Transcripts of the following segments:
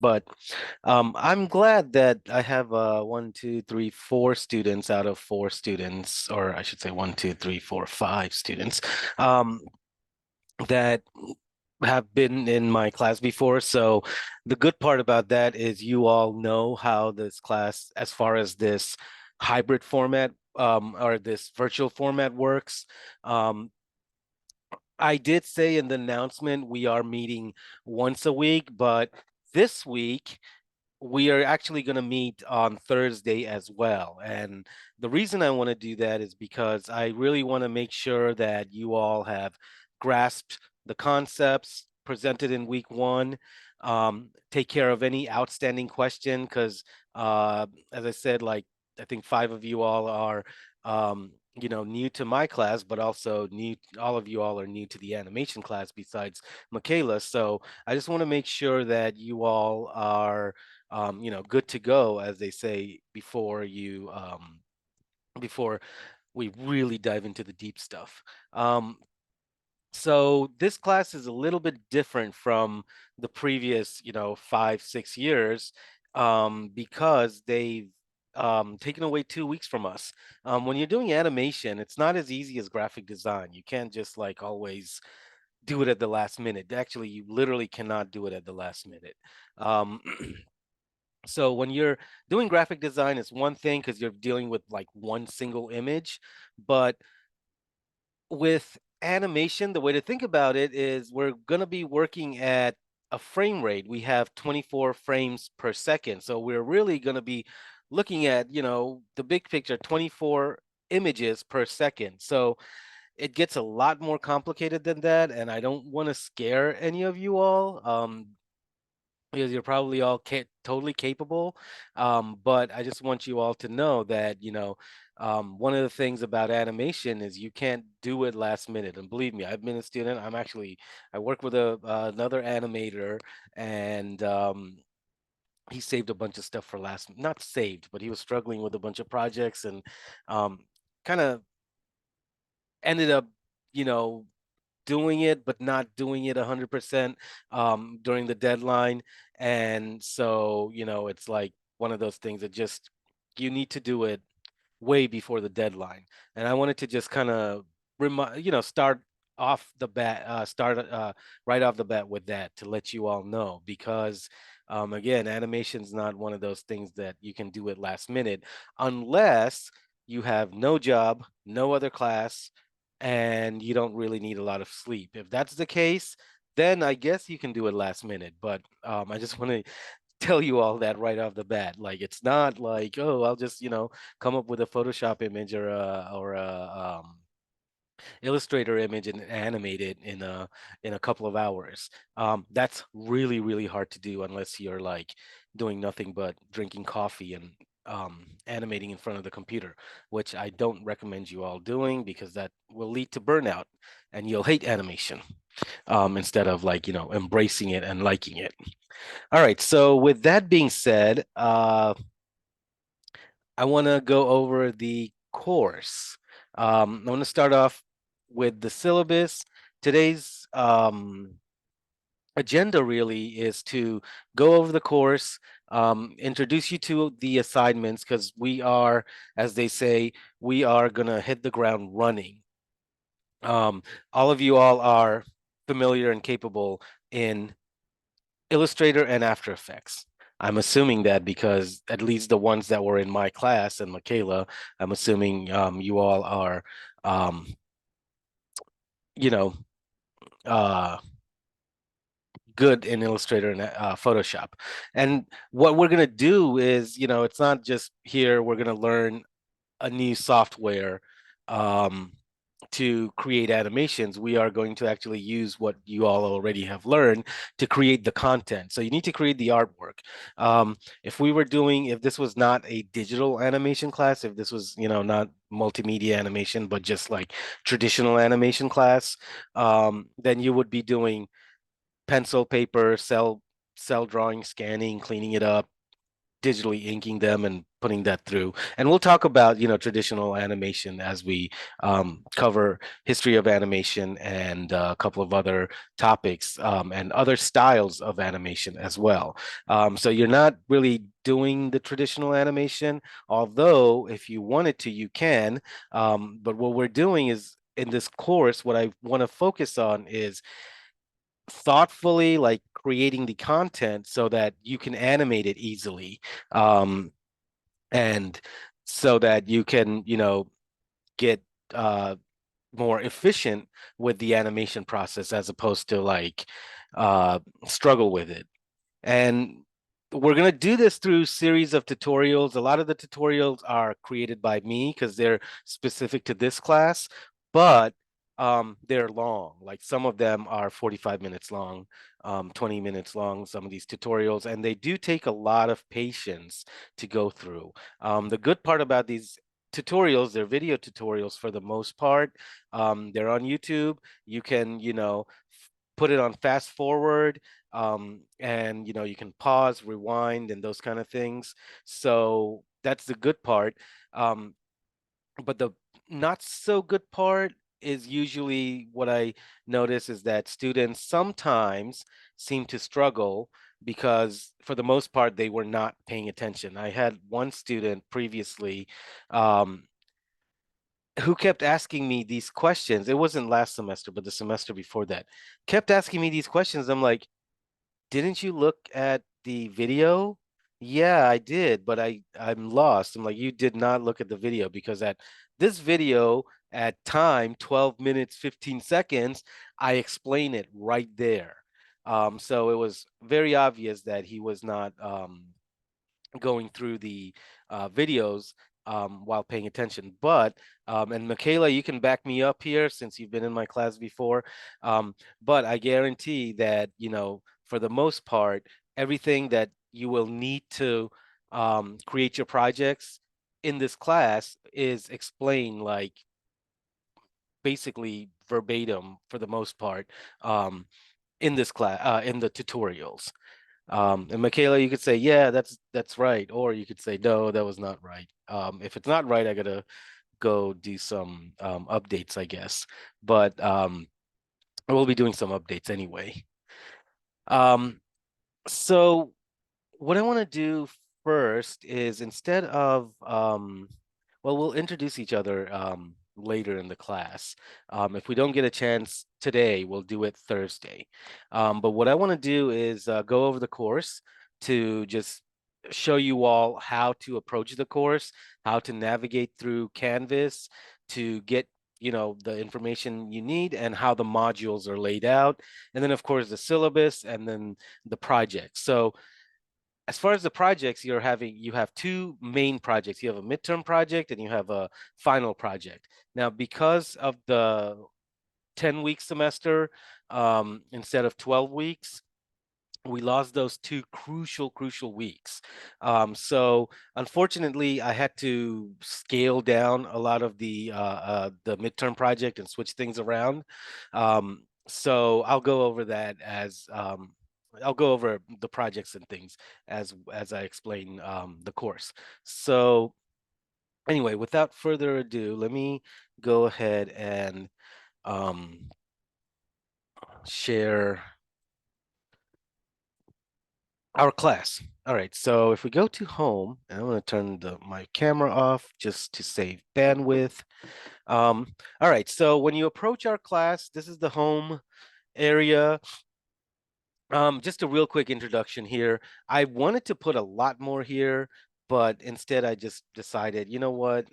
But I'm glad that I have one, two, three, four students out of four students, or I should say one, two, three, four, five students, um, that have been in my class before. So the good part about that is you all know how this class, as far as this hybrid format or this virtual format works. Um, I did say in the announcement we are meeting once a week, but this week we are actually going to meet on Thursday as well. And the reason I want to do that is because I really want to make sure that you all have grasped the concepts presented in week one. Take care of any outstanding question because, as I said, like I think five of you all are, new to my class, but also new. All of you all are new to the animation class besides Michaela. So I just want to make sure that you all are good to go, as they say, before we really dive into the deep stuff. So this class is a little bit different from the previous, 5, 6 years, because they've taken away 2 weeks from us. When you're doing animation, it's not as easy as graphic design. You can't just like always do it at the last minute. Actually, you literally cannot do it at the last minute. Um, So when you're doing graphic design, it's one thing because you're dealing with like one single image, but with animation, the way to think about it is we're going to be working at a frame rate. We have 24 frames per second. So we're really going to be looking at, the big picture, 24 images per second. So it gets a lot more complicated than that, and I don't want to scare any of you all. Because you're probably all totally capable. But I just want you all to know that, one of the things about animation is you can't do it last minute. And believe me, I've been a student. I work with another animator, and he saved a bunch of stuff for not saved, but he was struggling with a bunch of projects and um, kind of ended up, you know, doing it, but not doing it 100% during the deadline. And so, it's like one of those things that just you need to do it way before the deadline. And I wanted to just kind of start start right off the bat with that to let you all know because again, animation's not one of those things that you can do it last minute unless you have no job, no other class, and you don't really need a lot of sleep. If that's the case, then I guess you can do it last minute. But I just want to tell you all that right off the bat. Like it's not like, oh, I'll just, come up with a Photoshop image or a Illustrator image and animate it in a couple of hours. That's really, really hard to do unless you're like doing nothing but drinking coffee and animating in front of the computer, which I don't recommend you all doing because that will lead to burnout and you'll hate animation instead of like, embracing it and liking it. All right. So with that being said, I want to go over the course. I want to start off with the syllabus. Today's agenda really is to go over the course, introduce you to the assignments because we are, as they say, we are going to hit the ground running. All of you all are familiar and capable in Illustrator and After Effects. I'm assuming that because at least the ones that were in my class and Michaela, I'm assuming you all are, um, you know, uh, good in Illustrator and Photoshop. And what we're gonna do is, it's not just here. We're gonna learn a new software um, to create animations. We are going to actually use what you all already have learned to create the content. So you need to create the artwork. If this was not a digital animation class, if this was, not multimedia animation, but just like traditional animation class, then you would be doing pencil, paper, cell drawing, scanning, cleaning it up, digitally inking them and putting that through. And we'll talk about, traditional animation as we cover history of animation and a couple of other topics and other styles of animation as well. So you're not really doing the traditional animation, although if you wanted to, you can. But what we're doing is in this course, what I want to focus on is thoughtfully like creating the content so that you can animate it easily. And so that you can, get uh, more efficient with the animation process as opposed to like uh, struggle with it. And we're going to do this through series of tutorials. A lot of the tutorials are created by me because they're specific to this class, but they're long. Like some of them are 45 minutes long, 20 minutes long, some of these tutorials, and they do take a lot of patience to go through. The good part about these tutorials, they're video tutorials for the most part. They're on YouTube. You can, put it on fast forward, and you can pause, rewind, and those kind of things. So that's the good part. um, but the not so good part is usually what I notice is that students sometimes seem to struggle because for the most part they were not paying attention. I had one student previously um, who kept asking me these questions. It wasn't last semester, but the semester before that, kept asking me these questions. I'm like, didn't you look at the video? Yeah, I did, but I'm lost. I'm like, you did not look at the video because at this video at time 12 minutes 15 seconds, I explain it right there. So it was very obvious that he was not going through the videos while paying attention. But and Michaela, you can back me up here since you've been in my class before. But I guarantee that for the most part, everything that you will need to create your projects in this class is explained like basically verbatim for the most part in this class in the tutorials. And Michaela, you could say, yeah, that's right, or you could say, no, that was not right. If it's not right, I gotta go do some updates, I guess. But I will be doing some updates anyway. Um, so what I want to do first is instead of well, we'll introduce each other later in the class. If we don't get a chance today, we'll do it Thursday. But what I want to do is go over the course to just show you all how to approach the course, how to navigate through Canvas to get the information you need and how the modules are laid out, and then of course the syllabus and then the project. So as far as the projects you have two main projects. You have a midterm project and you have a final project. Now, because of the 10-week semester instead of 12 weeks, we lost those two crucial weeks. So unfortunately, I had to scale down a lot of the midterm project and switch things around. So I'll go over that as I'll go over the projects and things as I explain the course. So anyway, without further ado, let me go ahead and um, share our class. All right, so if we go to home, and I'm going to turn my camera off just to save bandwidth. All right, so when you approach our class, this is the home area. Just a real quick introduction here. I wanted to put a lot more here, but instead I just decided, you know what?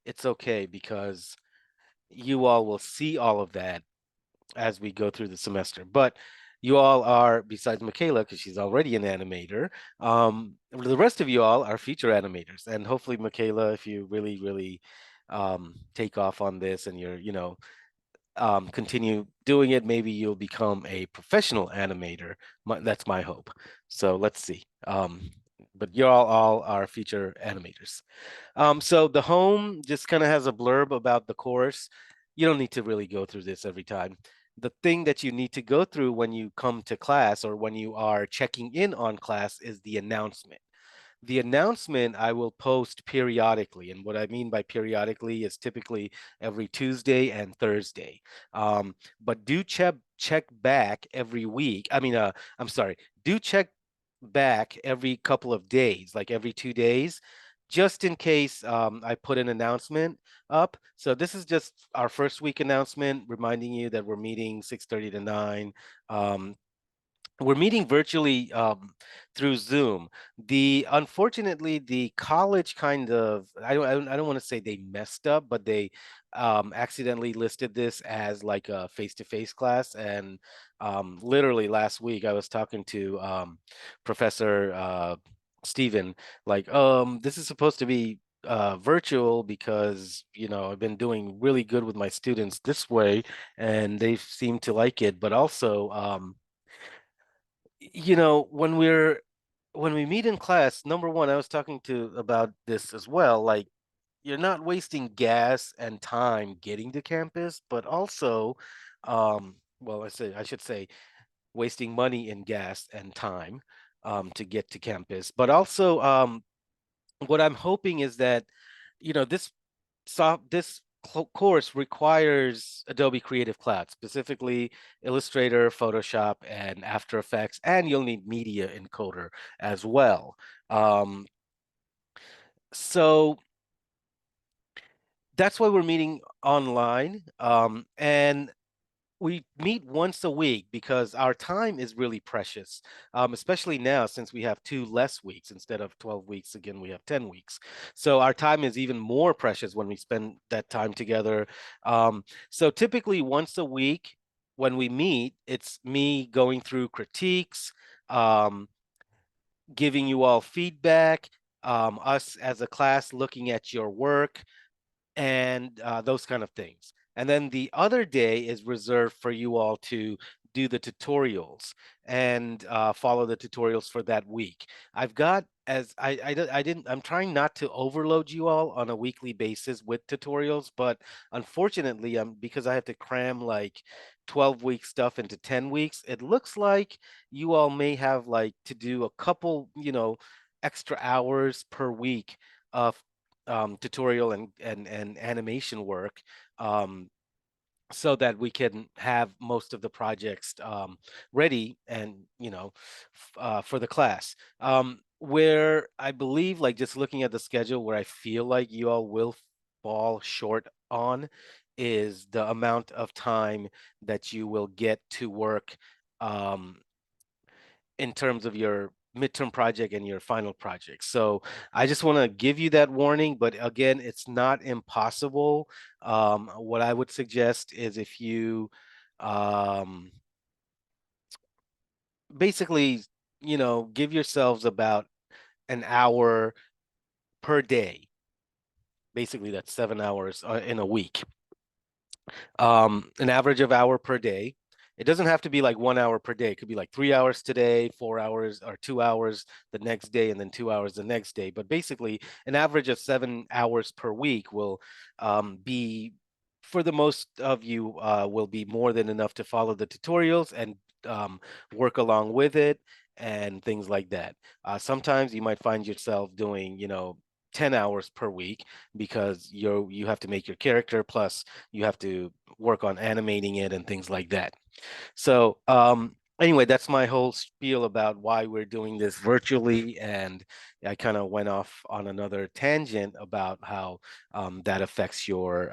It's okay because you all will see all of that as we go through the semester. But you all are, besides Michaela, because she's already an animator, the rest of you all are future animators. And hopefully, Michaela, if you really take off on this and you're, continue doing it, maybe you'll become a professional animator. That's my hope. So let's see. But you all are future animators. So the home just kind of has a blurb about the course. You don't need to really go through this every time. The thing that you need to go through when you come to class or when you are checking in on class is the announcement. The announcement I will post periodically, and what I mean by periodically is typically every Tuesday and Thursday. But do check back every week. I'm sorry, do check back every couple of days, like every 2 days, just in case I put an announcement up. So this is just our first week announcement, reminding you that we're meeting 6:30 to 9. Um, we're meeting virtually through Zoom. The Unfortunately, the college kind of I don't want to say they messed up, but they accidentally listed this as like a face-to-face class. And literally last week, I was talking to Professor Stephen, like, this is supposed to be virtual because I've been doing really good with my students this way, and they seem to like it, but also. When we meet in class, number one, I was talking to about this as well, like you're not wasting gas and time getting to campus, but also well, I should say wasting money in gas and time to get to campus. But also what I'm hoping is that this course requires Adobe Creative Cloud, specifically Illustrator, Photoshop, and After Effects, and you'll need Media Encoder as well. Um, so that's why we're meeting online. And we meet once a week because our time is really precious, especially now since we have 2 less weeks. Instead of 12 weeks, again, we have 10 weeks. So our time is even more precious when we spend that time together. So typically once a week when we meet, it's me going through critiques, um, giving you all feedback, us as a class looking at your work, and those kind of things. And then the other day is reserved for you all to do the tutorials and follow the tutorials for that week. I've got as I didn't I'm trying not to overload you all on a weekly basis with tutorials, but unfortunately, because I have to cram like 12-week stuff into 10 weeks, it looks like you all may have like to do a couple, extra hours per week of tutorial and animation work, um, so that we can have most of the projects ready and for the class. Where I believe, like just looking at the schedule, where I feel like you all will fall short on is the amount of time that you will get to work um, in terms of your midterm project and your final project. So I just want to give you that warning, but again, it's not impossible. What I would suggest is if you um, basically, give yourselves about an hour per day. Basically, that's 7 hours in a week. An average of hour per day. It doesn't have to be like 1 hour per day. It could be like 3 hours today, 4 hours, or 2 hours the next day, and then 2 hours the next day. But basically, an average of 7 hours per week will be, for the most of you, will be more than enough to follow the tutorials and um, work along with it and things like that. Sometimes you might find yourself doing, 10 hours per week because you have to make your character, plus you have to work on animating it and things like that. So anyway, that's my whole spiel about why we're doing this virtually, and I kind of went off on another tangent about how that affects your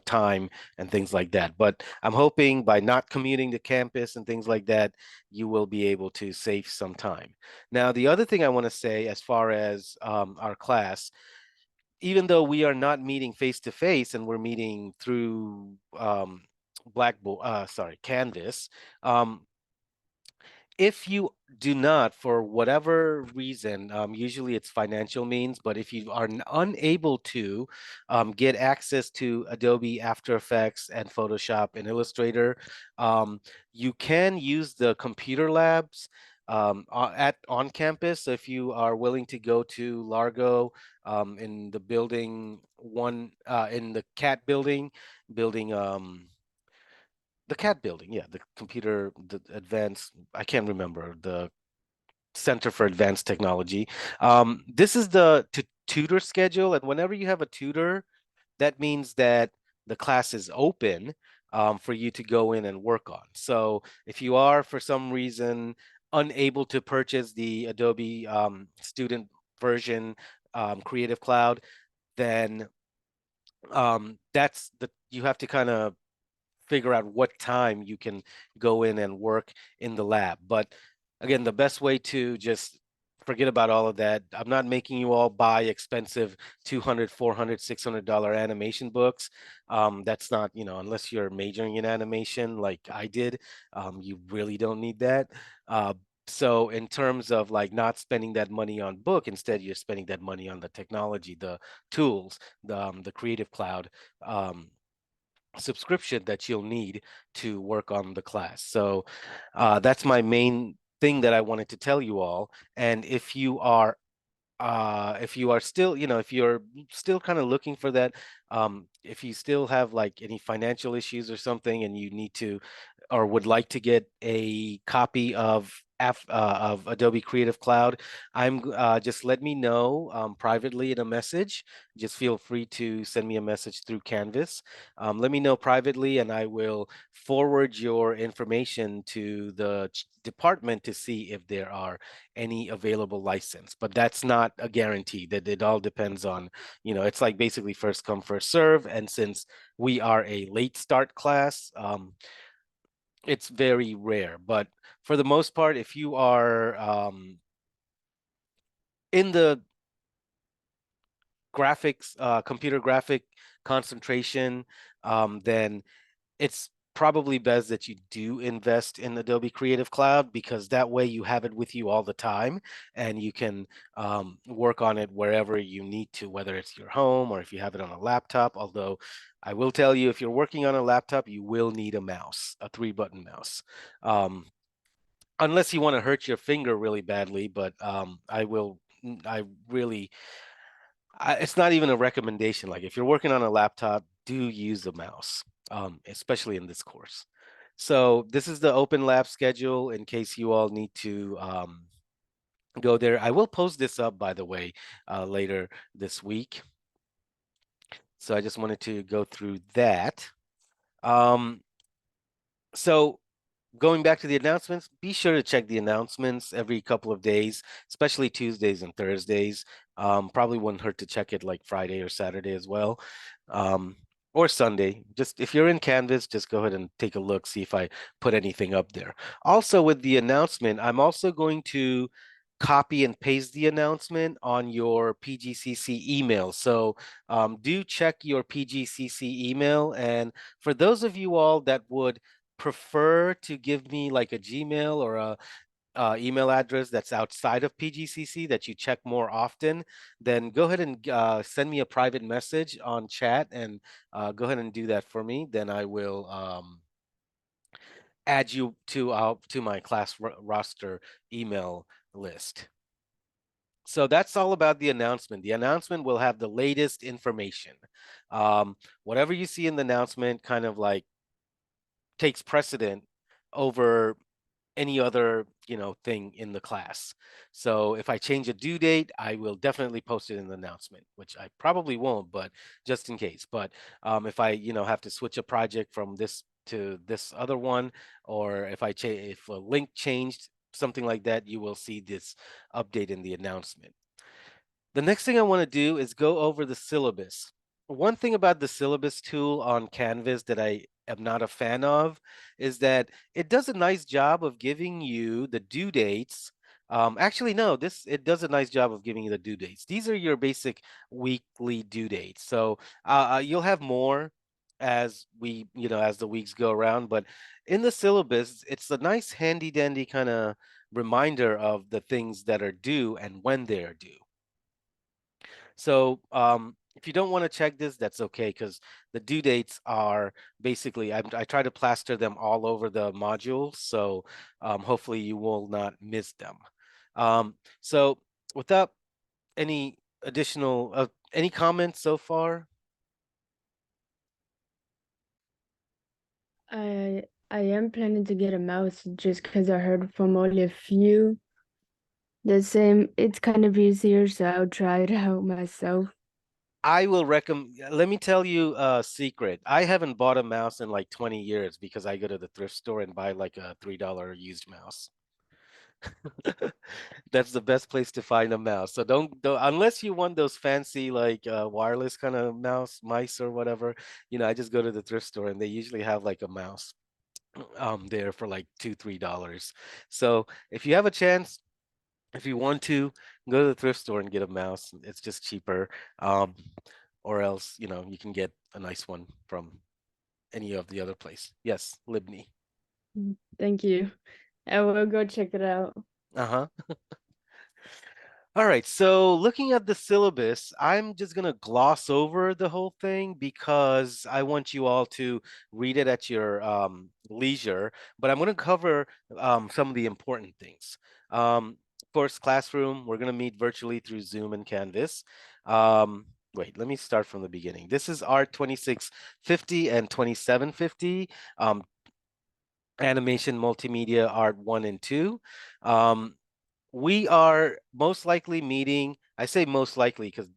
time and things like that. But I'm hoping by not commuting to campus and things like that, you will be able to save some time. Now, the other thing I want to say as far as our class, even though we are not meeting face to face and we're meeting through Blackboard, sorry, Canvas, um, if you do not, for whatever reason, usually it's financial means, but if you are unable to get access to Adobe After Effects and Photoshop and Illustrator, um, you can use the computer labs at on campus. So if you are willing to go to Largo, in the building one, in the CAT building the CAT building, yeah, the computer, the advanced, I can't remember Center for Advanced Technology. This is the tutor schedule, and whenever you have a tutor, that means that the class is open for you to go in and work on. So if you are, for some reason, unable to purchase the Adobe student version Creative Cloud, then that's the you have to kind of figure out what time you can go in and work in the lab. But again, the best way to just forget about all of that. I'm not making you all buy expensive 200, 400, $600 animation books. That's not, unless you're majoring in animation like I did, you really don't need that. Uh, so in terms of like not spending that money on book, instead you're spending that money on the technology, the tools, the Creative Cloud. Subscription that you'll need to work on the class. So that's my main thing that I wanted to tell you all. And if you are still, if you're still kind of looking for that, if you still have like any financial issues or something and you need to or would like to get a copy of Adobe Creative Cloud, just let me know privately in a message. Just feel free to send me a message through Canvas. Let me know privately, and I will forward your information to the department to see if there are any available license. But that's not a guarantee. That it all depends on, it's like basically first come, first serve. And since we are a late start class, it's very rare. But for the most part, if you are in the graphics, computer graphic concentration, then it's probably best that you do invest in Adobe Creative Cloud, because that way you have it with you all the time and you can work on it wherever you need to, whether it's your home or if you have it on a laptop. Although I will tell you, if you're working on a laptop, you will need a mouse, a 3-button mouse. Unless you want to hurt your finger really badly, but I really, it's not even a recommendation. Like if you're working on a laptop, do use a mouse, especially in this course. So this is the open lab schedule in case you all need to go there. I will post this up, by the way, later this week. So I just wanted to go through that. Um, so going back to the announcements, be sure to check the announcements every couple of days, especially Tuesdays and Thursdays. Probably wouldn't hurt to check it like Friday or Saturday as well, um, or Sunday. Just if you're in Canvas, just go ahead and take a look, see if I put anything up there. Also, with the announcement, I'm also going to copy and paste the announcement on your PGCC email. So do check your PGCC email. And for those of you all that would prefer to give me like a Gmail or a email address that's outside of PGCC that you check more often, then go ahead and send me a private message on chat and go ahead and do that for me. Then I will add you to my class roster email list. So that's all about the announcement. The announcement will have the latest information. Whatever you see in the announcement kind of like takes precedent over any other thing in the class. So if I change a due date, I will definitely post it in the announcement, which I probably won't, but just in case. But if I have to switch a project from this to this other one, or if if a link changed, something like that, you will see this update in the announcement. The next thing I want to do is go over the syllabus. One thing about the syllabus tool on Canvas that I am not a fan of is that it does a nice job of giving you the due dates. Actually, no, it does a nice job of giving you the due dates. These are your basic weekly due dates. So you'll have more as as the weeks go around, but in the syllabus, it's a nice handy dandy kind of reminder of the things that are due and when they are due. So if you don't want to check this, that's okay, because the due dates are basically, I try to plaster them all over the module. So hopefully you will not miss them. So without any additional, any comments so far? I am planning to get a mouse just because I heard from only a few The same. It's kind of easier, so I'll try it out myself. I will recommend, let me tell you a secret. I haven't bought a mouse in like 20 years because I go to the thrift store and buy like a $3 used mouse. That's the best place to find a mouse. So don't unless you want those fancy like wireless kind of mice or whatever, I just go to the thrift store and they usually have like a mouse there for like $2, $3. So if you have a chance, if you want to, go to the thrift store and get a mouse. It's just cheaper. Um, or else, you can get a nice one from any of the other place. Yes, Libny. Thank you. I will go check it out. Uh-huh. All right, so looking at the syllabus, I'm just going to gloss over the whole thing because I want you all to read it at your leisure, but I'm going to cover some of the important things. Of course, classroom, we're going to meet virtually through Zoom and Canvas. Wait, let me start from the beginning. This is ART 2650 and 2750, animation multimedia art 1 and 2. Um, we are most likely meeting. I say most likely because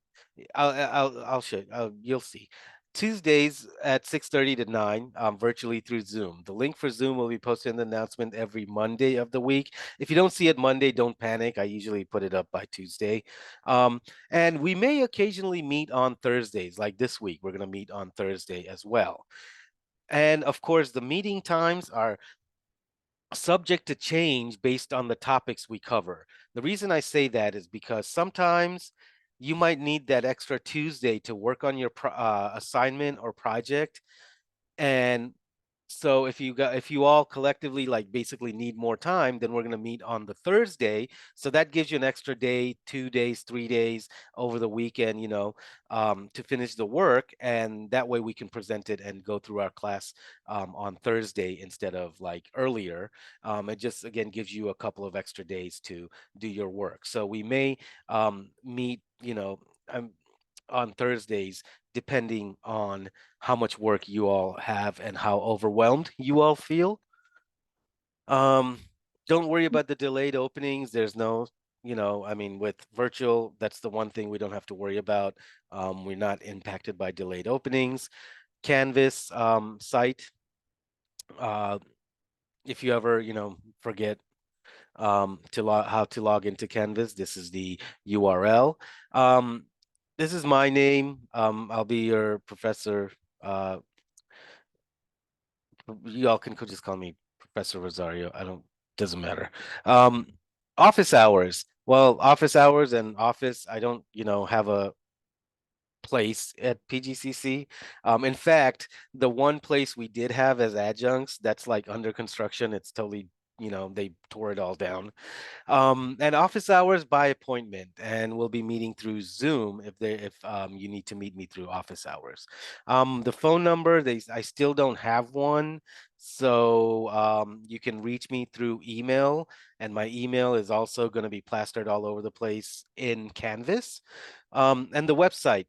I'll show you. You'll see. Tuesdays at 6:30 to 9, virtually through Zoom. The link for Zoom will be posted in the announcement every Monday of the week. If you don't see it Monday, don't panic. I usually put it up by Tuesday. Um, and we may occasionally meet on Thursdays, like this week. We're going to meet on Thursday as well. And of course, the meeting times are subject to change based on the topics we cover. The reason I say that is because sometimes you might need that extra Tuesday to work on your assignment or project, and so if you all collectively like basically need more time, then we're going to meet on the Thursday. So that gives you an extra day, 2 days, 3 days over the weekend, to finish the work. And that way we can present it and go through our class on Thursday instead of like earlier. It just again gives you a couple of extra days to do your work. So we may meet, um, on Thursdays, depending on how much work you all have and how overwhelmed you all feel. Um, don't worry about the delayed openings. There's no, I mean, with virtual, that's the one thing we don't have to worry about. We're not impacted by delayed openings. Canvas site, uh, if you ever, forget how to log into Canvas, this is the URL. This is my name. I'll be your professor. Uh, you all can just call me Professor Rosario. I don't, doesn't matter. Um, office hours. Well, office hours and office, I don't, have a place at PGCC. In fact, the one place we did have as adjuncts that's like under construction, it's totally, they tore it all down. And office hours by appointment, and we'll be meeting through Zoom if you need to meet me through office hours. The phone number, I still don't have one, so you can reach me through email, and my email is also going to be plastered all over the place in Canvas. And the website.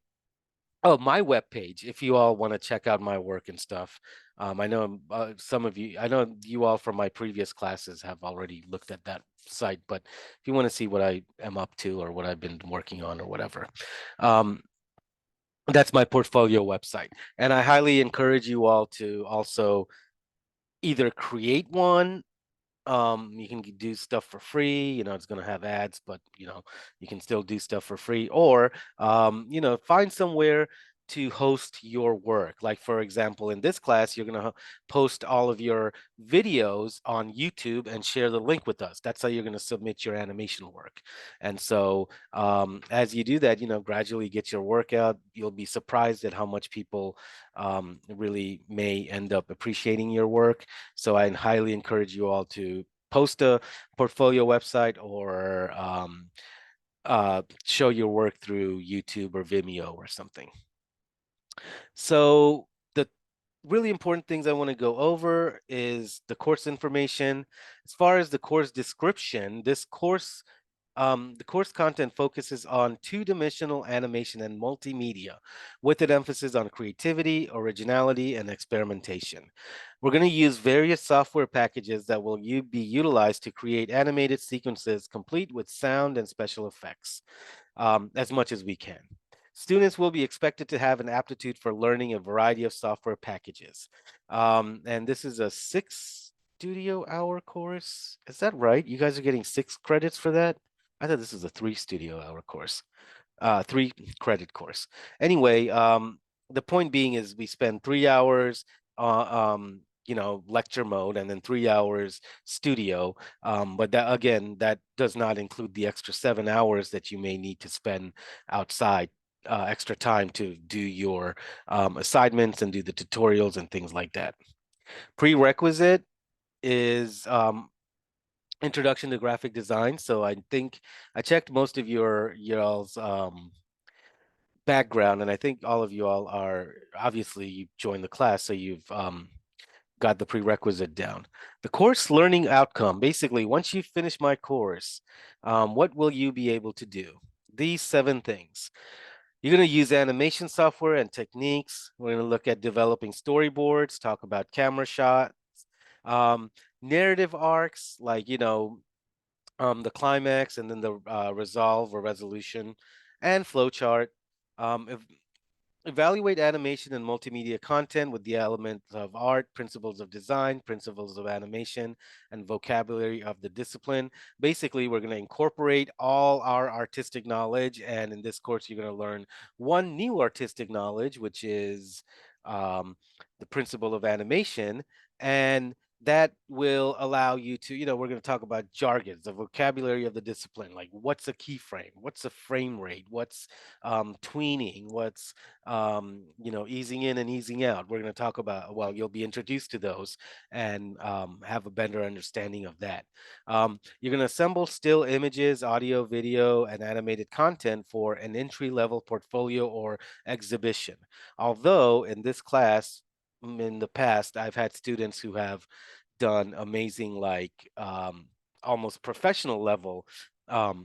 Oh, my webpage, if you all want to check out my work and stuff. I know some of you, I know you all from my previous classes have already looked at that site, but if you want to see what I am up to or what I've been working on or whatever, um, that's my portfolio website. And I highly encourage you all to also either create one. You can do stuff for free, it's going to have ads, but you can still do stuff for free, or find somewhere to host your work. Like for example, in this class, you're going to post all of your videos on YouTube and share the link with us. That's how you're going to submit your animation work. And so as you do that, gradually get your work out. You'll be surprised at how much people really may end up appreciating your work. So I highly encourage you all to post a portfolio website or show your work through YouTube or Vimeo or something. So the really important things I want to go over is the course information. As far as the course description, this course The course content focuses on two-dimensional animation and multimedia, with an emphasis on creativity, originality, and experimentation. We're going to use various software packages that will be utilized to create animated sequences complete with sound and special effects as much as we can. Students will be expected to have an aptitude for learning a variety of software packages. And this is a 6 studio hour course. Is that right? You guys are getting 6 credits for that? I thought this was a 3 studio hour course, 3 credit course. Anyway, the point being is we spend 3 hours, lecture mode, and then 3 hours studio. But that again, that does not include the extra 7 hours that you may need to spend outside. Extra time to do your assignments and do the tutorials and things like that. Prerequisite is introduction to graphic design. So I think I checked most of y'all's background, and I think all of you all are obviously you joined the class, so you've got the prerequisite down. The course learning outcome, basically, once you finish my course, what will you be able to do? These 7 things. You're going to use animation software and techniques. We're going to look at developing storyboards, talk about camera shots, um, narrative arcs, like, the climax and then the resolve or resolution, and flowchart. If Evaluate animation and multimedia content with the elements of art, principles of design, principles of animation, and vocabulary of the discipline. Basically, we're going to incorporate all our artistic knowledge. And in this course, you're going to learn one new artistic knowledge, which is the principle of animation. And that will allow you to, we're going to talk about jargons, the vocabulary of the discipline, like what's a keyframe, what's a frame rate, what's tweening, what's easing in and easing out. We're going to talk about, well, you'll be introduced to those and have a better understanding of that. You're going to assemble still images, audio, video, and animated content for an entry-level portfolio or exhibition. Although in this class, in the past, I've had students who have done amazing, like almost professional level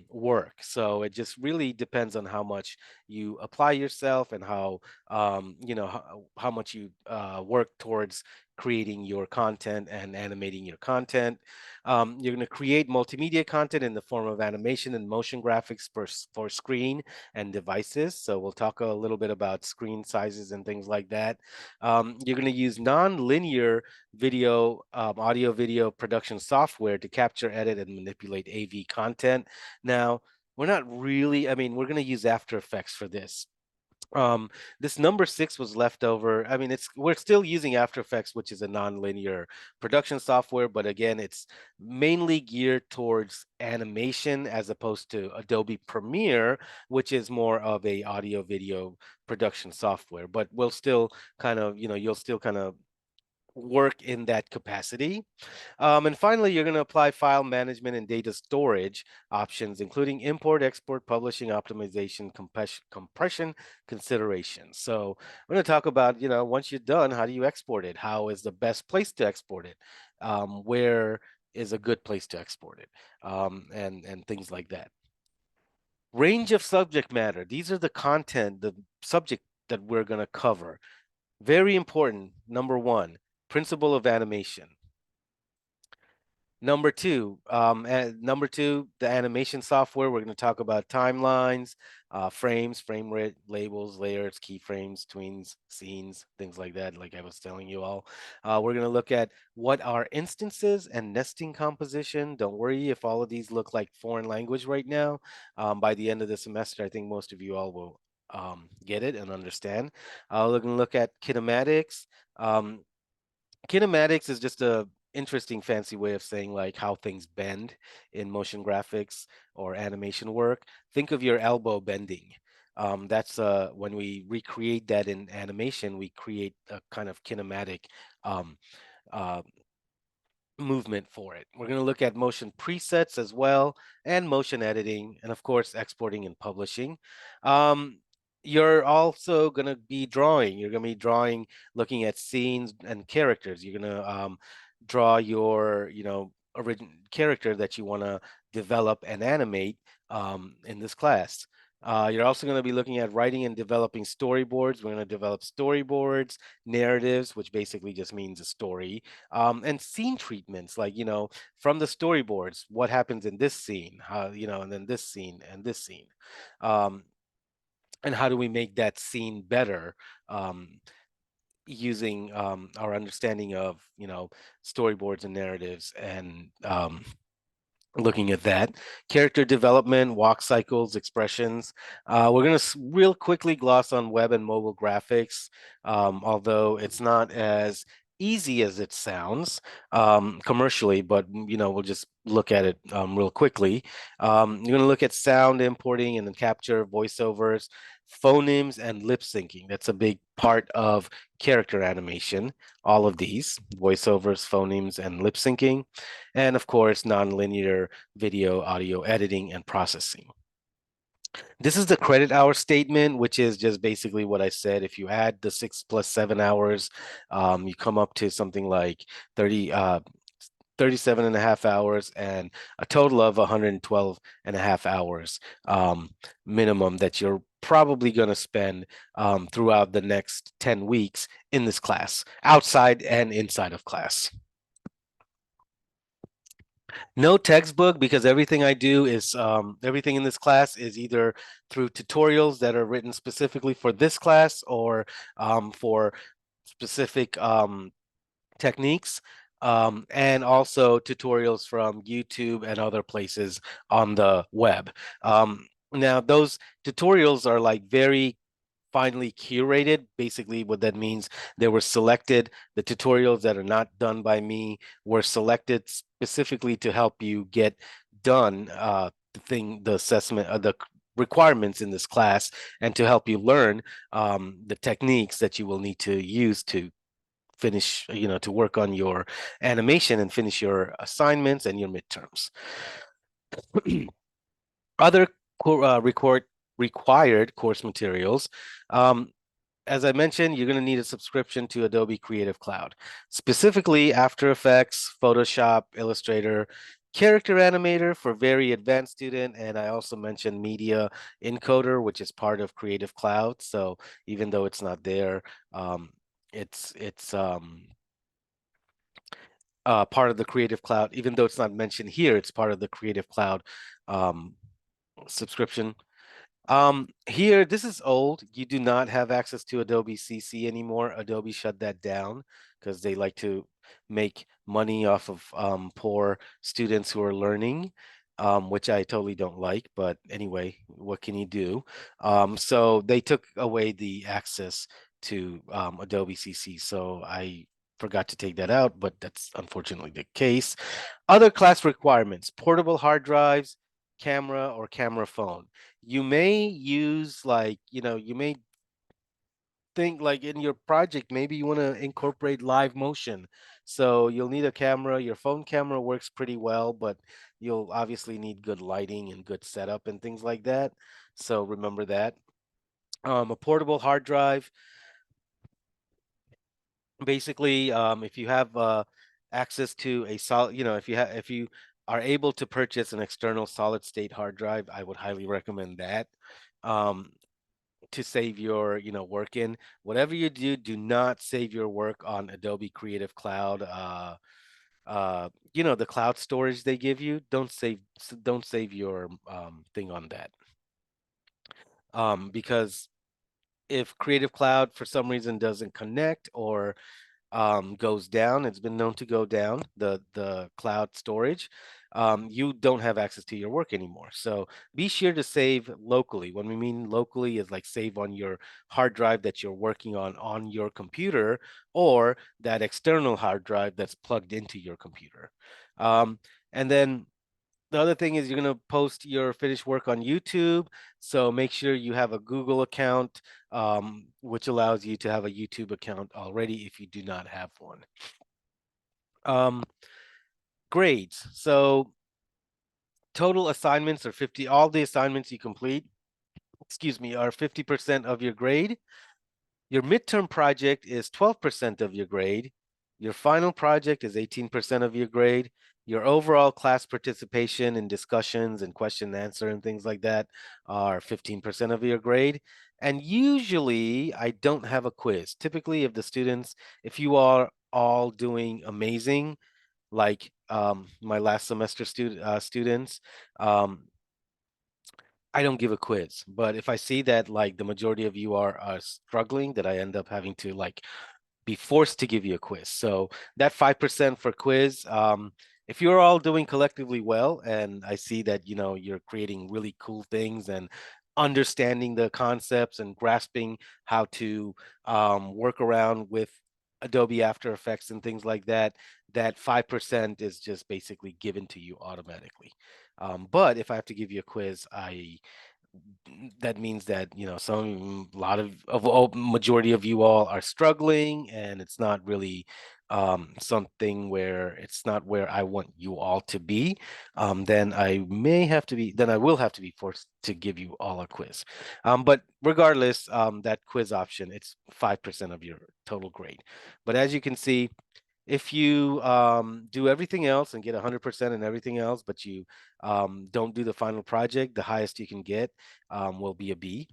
work. So it just really depends on how much you apply yourself and how much you work towards creating your content and animating your content. You're going to create multimedia content in the form of animation and motion graphics for screen and devices. So we'll talk a little bit about screen sizes and things like that. You're going to use non-linear audio video production software to capture, edit, and manipulate AV content. Now, we're not really, I mean, we're going to use After Effects for this. This number 6 was left over. I mean, we're still using After Effects, which is a non-linear production software, but again, it's mainly geared towards animation as opposed to Adobe Premiere, which is more of a audio video production software. But we'll still kind of, you'll still kind of work in that capacity. And finally, you're going to apply file management and data storage options, including import, export, publishing, optimization, compression considerations. So we're going to talk about, once you're done, how do you export it? How is the best place to export it? Where is a good place to export it? And things like that. Range of subject matter. These are the subject that we're going to cover. Very important. Number 1, principle of animation. Number two, the animation software. We're going to talk about timelines, frames, frame rate, labels, layers, keyframes, tweens, scenes, things like that, like I was telling you all. We're going to look at what are instances and nesting composition. Don't worry if all of these look like foreign language right now. By the end of the semester, I think most of you all will get it and understand. We're going to look at kinematics. Um, Kinematics is just a interesting fancy way of saying like how things bend in motion graphics or animation work. Think of your elbow bending. That's when we recreate that in animation, we create a kind of kinematic um, uh, movement for it. We're going to look at motion presets as well, and motion editing, and of course, exporting and publishing. You're also going to be drawing. You're going to be drawing, looking at scenes and characters. You're going to draw your, original character that you want to develop and animate. in this class. You're also going to be looking at writing and developing storyboards. We're going to develop storyboards, narratives, which basically just means a story, and scene treatments, like, from the storyboards, what happens in this scene, how, and then this scene and this scene. Um, and how do we make that scene better, um, using our understanding of, storyboards and narratives, and looking at that. Character development, walk cycles, expressions. We're going to real quickly gloss on web and mobile graphics, although it's not as easy as it sounds commercially, but we'll just look at it real quickly. You're going to look at sound importing and then capture, voiceovers, phonemes, and lip syncing. That's a big part of character animation. All of these: voiceovers, phonemes, and lip syncing, and of course, nonlinear video, audio editing, and processing. This is the credit hour statement, which is just basically what I said. If you add the 6 plus 7 hours, you come up to something like 37 and a half hours, and a total of 112 and a half hours minimum that you're probably going to spend throughout the next 10 weeks in this class, outside and inside of class. No textbook, because everything I do is everything in this class is either through tutorials that are written specifically for this class, or for specific techniques, and also tutorials from YouTube and other places on the web. Now, those tutorials are like very finely curated. Basically, what that means, they were selected, the tutorials that are not done by me were selected specifically to help you get done the assessment of the requirements in this class, and to help you learn the techniques that you will need to use to finish, to work on your animation and finish your assignments and your midterms. Other required course materials. Um, as I mentioned, you're going to need a subscription to Adobe Creative Cloud, specifically After Effects, Photoshop, Illustrator, Character Animator for very advanced student, and I also mentioned Media Encoder, which is part of Creative Cloud. So even though it's not there, it's part of the Creative Cloud. Even though it's not mentioned here, it's part of the Creative Cloud um, subscription. Here, this is old. You do not have access to Adobe CC anymore. Adobe shut that down because they like to make money off of poor students who are learning, which I totally don't like. But anyway, what can you do? So they took away the access to Adobe CC. So I forgot to take that out, but that's unfortunately the case. Other class requirements: portable hard drives, camera or camera phone. You may use, like, you may think like in your project, maybe you want to incorporate live motion. So you'll need a camera. Your phone camera works pretty well, but you'll obviously need good lighting and good setup and things like that. So remember that. A portable hard drive. Basically, if you have access to a solid, if you are able to purchase an external solid state hard drive, I would highly recommend that. Um, to save your, work in. Whatever you do, do not save your work on Adobe Creative Cloud. The cloud storage they give you, don't save your thing on that. Because if Creative Cloud for some reason doesn't connect, or goes down, it's been known to go down, the cloud storage, you don't have access to your work anymore. So be sure to save locally. When we mean locally, is like save on your hard drive that you're working on your computer, or that external hard drive that's plugged into your computer. And then the other thing is, you're going to post your finished work on YouTube. So make sure you have a Google account, which allows you to have a YouTube account already if you do not have one. Um, Grades. So total assignments are 50. All the assignments you complete, excuse me, are 50% of your grade. Your midterm project is 12% of your grade. Your final project is 18% of your grade. Your overall class participation in discussions and question and answer and things like that are 15% of your grade. And usually I don't have a quiz. Typically, if you are all doing amazing, like my last semester students, um, I don't give a quiz. But if I see that like the majority of you are struggling, that I end up having to like be forced to give you a quiz. So that 5% for quiz, if you're all doing collectively well, and I see that, you're creating really cool things and understanding the concepts and grasping how to work around with Adobe After Effects and things like that, that 5% is just basically given to you automatically. But if I have to give you a quiz, that means that some a lot of all, majority of you all are struggling, and it's not really something where it's not where I want you all to be. Then I will have to be forced to give you all a quiz. But regardless, that quiz option, it's 5% of your total grade. But as you can see, if you do everything else and get 100% in everything else, but you don't do the final project, the highest you can get will be a B.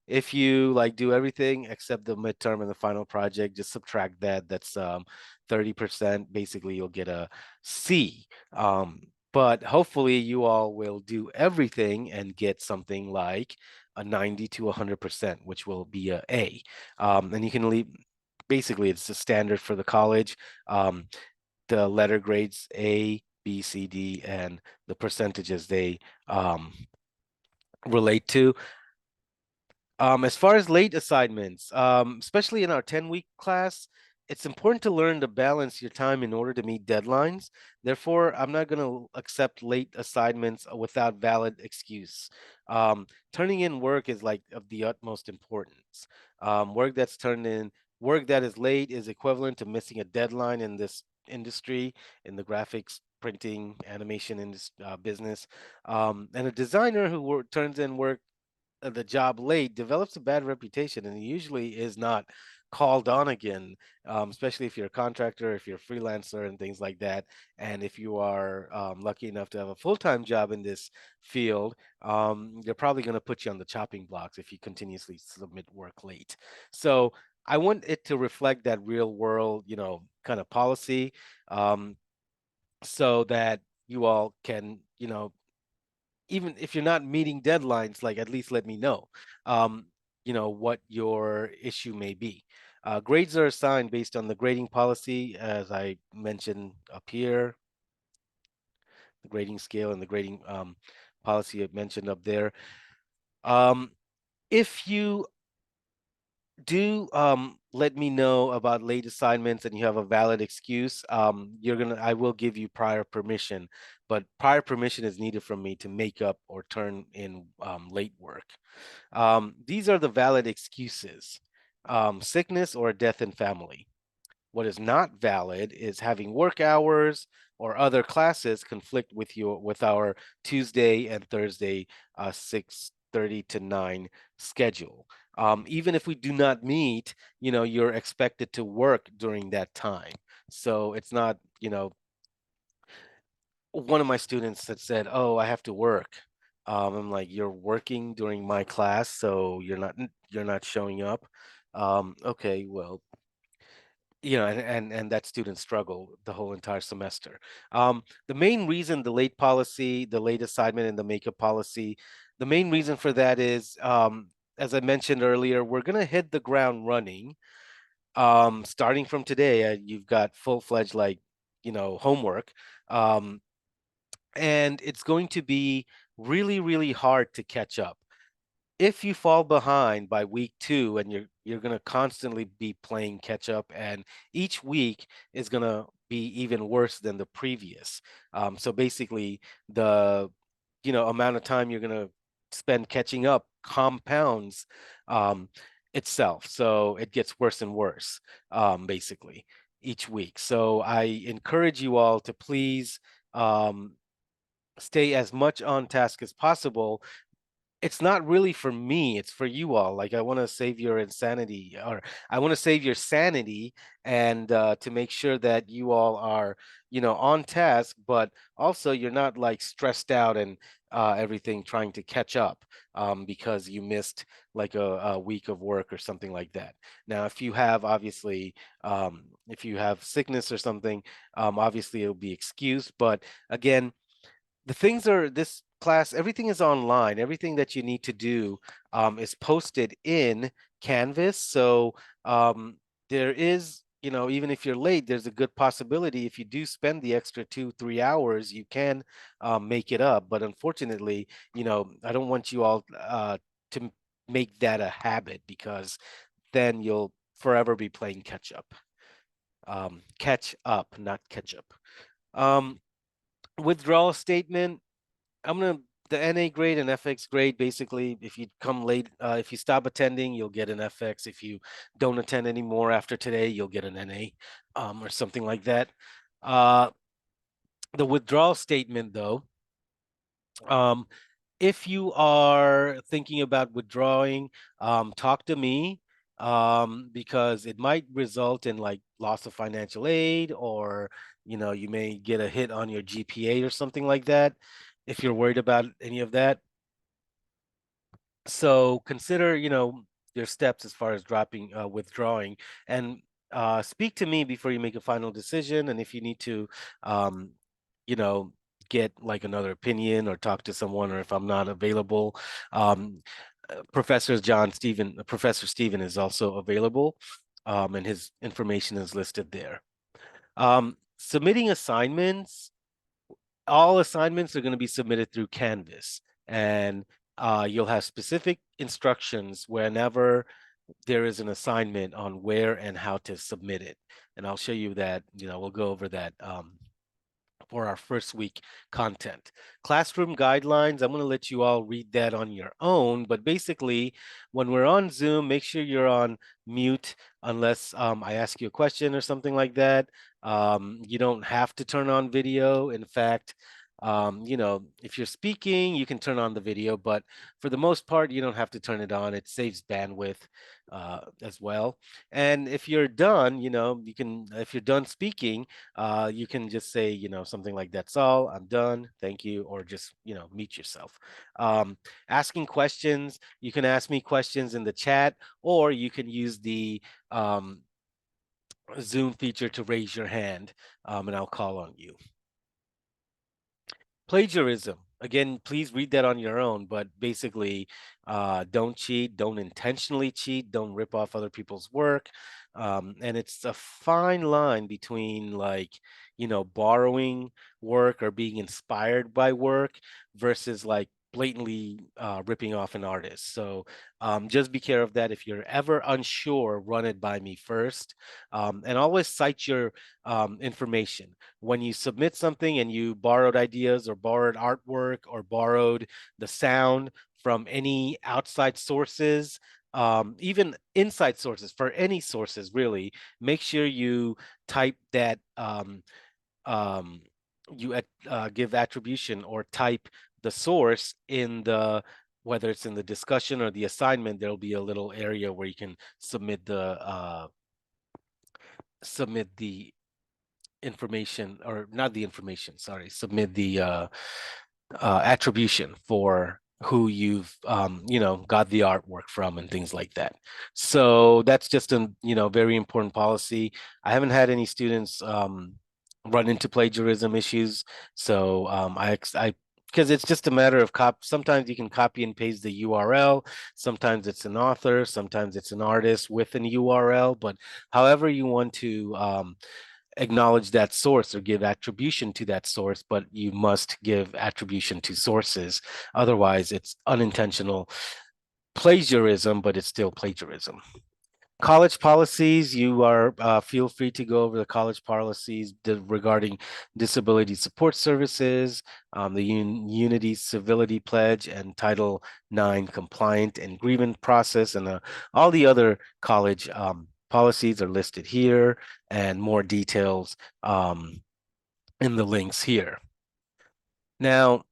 If you like do everything except the midterm and the final project, just subtract that. That's 30%. Basically, you'll get a C. But hopefully, you all will do everything and get something like a 90 to 100%, which will be a A. And you can leave. Basically, it's the standard for the college. Um, the letter grades A, B, C, D, and the percentages they relate to. As far as late assignments, especially in our 10-week class, it's important to learn to balance your time in order to meet deadlines. Therefore, I'm not going to accept late assignments without valid excuse. Turning in work is like of the utmost importance. Work that's turned in, work that is late is equivalent to missing a deadline in this industry, in the graphics, printing, animation business. And a designer who turns in work the job late develops a bad reputation and usually is not called on again, especially if you're a contractor, if you're a freelancer, and things like that. And if you are lucky enough to have a full-time job in this field, they're probably going to put you on the chopping blocks if you continuously submit work late. So I want it to reflect that real world, kind of policy, um, so that you all can, even if you're not meeting deadlines, like at least let me know, um, what your issue may be. Grades are assigned based on the grading policy, as I mentioned up here, the grading scale and the grading policy I mentioned up there. Um, if you do let me know about late assignments and you have a valid excuse, I will give you prior permission, but prior permission is needed from me to make up or turn in late work. These are the valid excuses: sickness or death in family. What is not valid is having work hours or other classes conflict with our Tuesday and Thursday 6:30 to 9 schedule. Even if we do not meet, you're expected to work during that time. So it's not, one of my students that said, "Oh, I have to work." I'm like, "You're working during my class, so you're not showing up." Okay, well, and that student struggled the whole entire semester. The main reason the late assignment and the makeup policy, the main reason for that is, as I mentioned earlier, we're gonna hit the ground running. Starting from today, you've got full-fledged like, homework. Um, and it's going to be really, really hard to catch up. If you fall behind by week 2, and you're going to constantly be playing catch up, and each week is going to be even worse than the previous. So basically, the amount of time you're going to spend catching up compounds um, itself. So it gets worse and worse, basically, each week. So I encourage you all to please um, stay as much on task as possible. it's not really for me, it's for you all. Like I want to save your insanity, or I want to save your sanity, and to make sure that you all are, on task, but also you're not like stressed out and everything trying to catch up because you missed like a week of work or something like that. Now, if you have obviously if you have sickness or something, obviously it'll be excused, but again, the things are this class, everything is online. Everything that you need to do is posted in Canvas. So um, there is, even if you're late, there's a good possibility if you do spend the extra 2, 3 hours, you can make it up. But unfortunately, I don't want you all to make that a habit, because then you'll forever be playing catch up. Catch up, not catch up. Um, Withdrawal statement. I'm gonna the NA grade and FX grade. Basically, if you come late, if you stop attending, you'll get an FX. If you don't attend anymore after today, you'll get an NA, or something like that. Uh, the withdrawal statement, though, um, if you are thinking about withdrawing, talk to me, because it might result in like loss of financial aid, or you may get a hit on your GPA or something like that. If you're worried about any of that, so consider, your steps as far as withdrawing, and speak to me before you make a final decision. And if you need to, um, you know, get like another opinion or talk to someone, or if I'm not available, um, Professor Stephen is also available, and his information is listed there. Submitting assignments. All assignments are going to be submitted through Canvas, and you'll have specific instructions whenever there is an assignment on where and how to submit it. And I'll show you that, we'll go over that for our first week content. Classroom guidelines, I'm going to let you all read that on your own, but basically, when we're on Zoom, make sure you're on mute unless I ask you a question or something like that. You don't have to turn on video. In fact, if you're speaking, you can turn on the video, but for the most part, you don't have to turn it on. It saves bandwidth as well. And if you're done, if you're done speaking, you can just say, something like, "That's all, I'm done, thank you," or just, mute yourself. Asking questions, you can ask me questions in the chat, or you can use the Zoom feature to raise your hand, and I'll call on you. Plagiarism. Again, please read that on your own, but basically, don't cheat, don't intentionally cheat, don't rip off other people's work. And it's a fine line between like, borrowing work or being inspired by work versus like blatantly ripping off an artist. So just be care of that. If you're ever unsure, run it by me first, and always cite your information when you submit something and you borrowed ideas or borrowed artwork or borrowed the sound from any outside sources, even inside sources, for any sources really, make sure you type that um, give attribution, or type the source in the, whether it's in the discussion or the assignment, there'll be a little area where you can submit the information, or not the information, sorry, submit the attribution for who you've got the artwork from and things like that. So that's just a very important policy. I haven't had any students run into plagiarism issues, so I because it's just a matter of sometimes you can copy and paste the URL, sometimes it's an author, sometimes it's an artist with an URL, but however you want to acknowledge that source or give attribution to that source, but you must give attribution to sources. Otherwise, it's unintentional plagiarism, but it's still plagiarism. College policies, you are feel free to go over the college policies regarding disability support services, the Unity Civility Pledge, and Title IX compliant and grievance process, and all the other college policies are listed here, and more details in the links here. Now,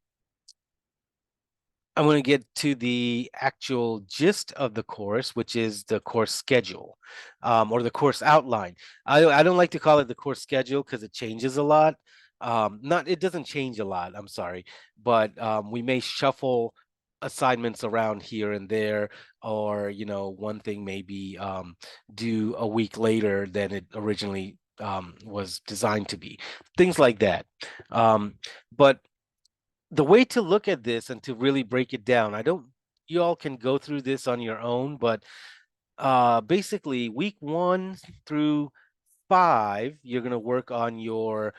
I want to get to the actual gist of the course, which is the course schedule, or the course outline. I don't like to call it the course schedule because it changes a lot. Not it doesn't change a lot. I'm sorry, but we may shuffle assignments around here and there, or one thing may be due a week later than it originally was designed to be. Things like that. But the way to look at this and to really break it down, I don't, you all can go through this on your own, but basically week 1 through 5, you're going to work on your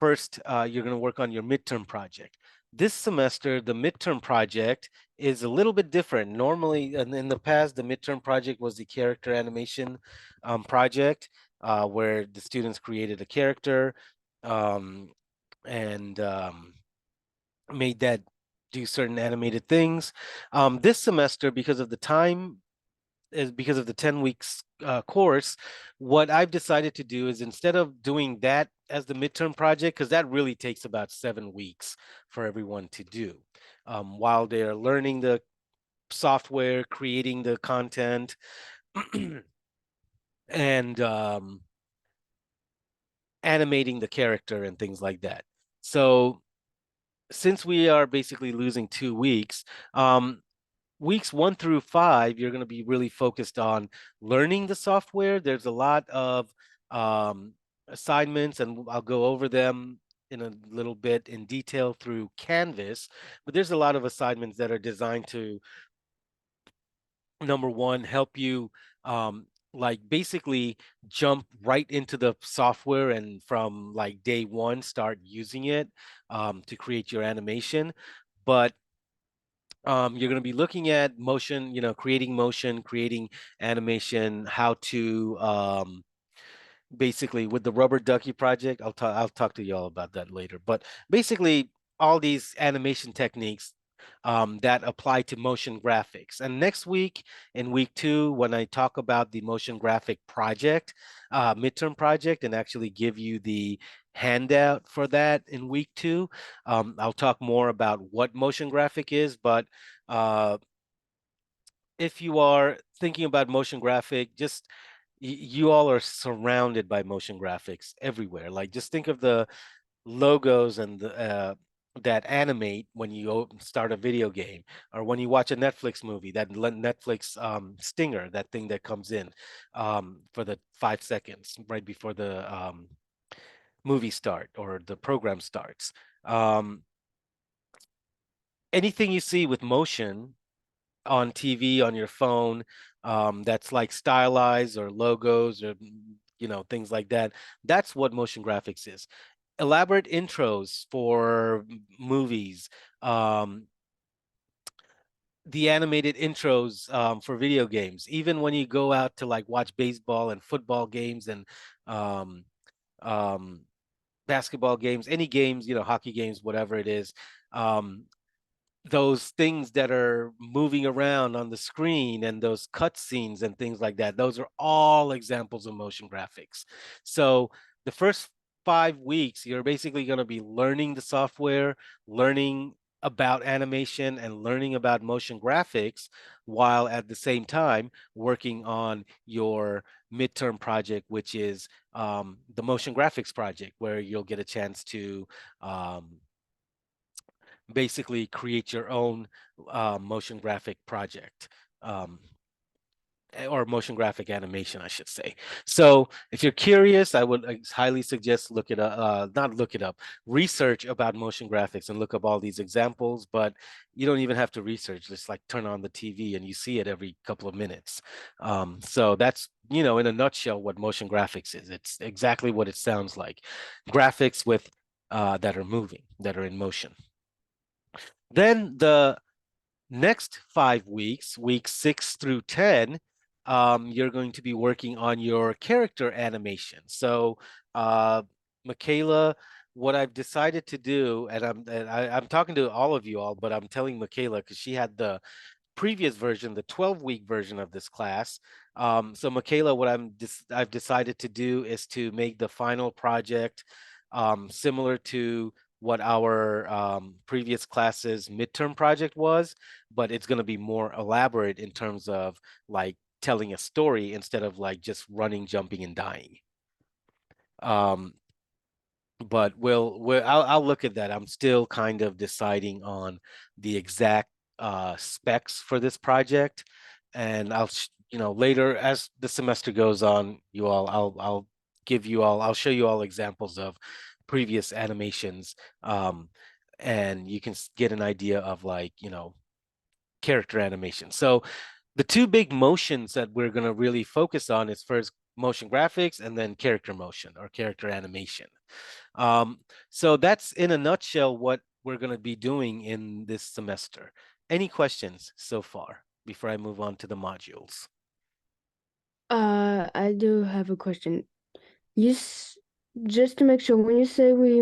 you're going to work on your midterm project. This semester, the midterm project is a little bit different. Normally, and in the past, the midterm project was the character animation project, where the students created a character, um, and made that do certain animated things. This semester, because of the time, is because of the 10 weeks course, what I've decided to do is, instead of doing that as the midterm project, because that really takes about 7 weeks for everyone to do, while they're learning the software, creating the content, and animating the character and things like that. So since we are basically losing 2 weeks, weeks 1 through 5, you're going to be really focused on learning the software. There's a lot of um, assignments, and I'll go over them in a little bit in detail through Canvas. But there's a lot of assignments that are designed to, number one, help you like basically jump right into the software and from like day one start using it to create your animation. But you're going to be looking at motion, creating motion, creating animation, how to basically with the rubber ducky project. I'll talk to y'all about that later. But basically, all these animation techniques that apply to motion graphics. And next week, in week 2, when I talk about the motion graphic project, midterm project, and actually give you the handout for that in week 2, I'll talk more about what motion graphic is. But uh, if you are thinking about motion graphic, just you all are surrounded by motion graphics everywhere. Like, just think of the logos and the that animate when you start a video game, or when you watch a Netflix movie, that Netflix stinger, that thing that comes in for the 5 seconds right before the movie start or the program starts. Um, Anything you see with motion on TV, on your phone, that's like stylized, or logos, or things like that. That's what motion graphics is. Elaborate intros for movies, um, the animated intros for video games. Even when you go out to like watch baseball and football games and um, um, basketball games, any games, hockey games, whatever it is. Um, those things that are moving around on the screen and those cut scenes and things like that, those are all examples of motion graphics. So the first 5 weeks, you're basically going to be learning the software, learning about animation, and learning about motion graphics, while at the same time working on your midterm project, which is the motion graphics project, where you'll get a chance to basically create your own motion graphic project, um, or motion graphic animation, I should say. So if you're curious, I would highly suggest look it up, not look it up, research about motion graphics and look up all these examples. But you don't even have to research, just like turn on the TV and you see it every couple of minutes. So that's, in a nutshell, what motion graphics is. It's exactly what it sounds like. Graphics with that are moving, that are in motion. Then the next 5 weeks, weeks 6 through 10, you're going to be working on your character animation. So, Michaela, what I've decided to do, and I'm talking to all of you all, but I'm telling Michaela because she had the previous version, the 12-week version of this class. So Michaela, what I've decided to do is to make the final project similar to what our previous class's midterm project was, but it's going to be more elaborate in terms of like telling a story instead of like just running, jumping, and dying. Um, but I'll look at that. I'm still kind of deciding on the exact specs for this project, and later as the semester goes on, I'll give you all I'll show you all examples of previous animations, um, and you can get an idea of like character animation. So the two big motions that we're going to really focus on is first motion graphics and then character motion or character animation. Um, so that's in a nutshell what we're going to be doing in this semester. Any questions so far before I move on to the modules? I do have a question. You s Just to make sure, when you say we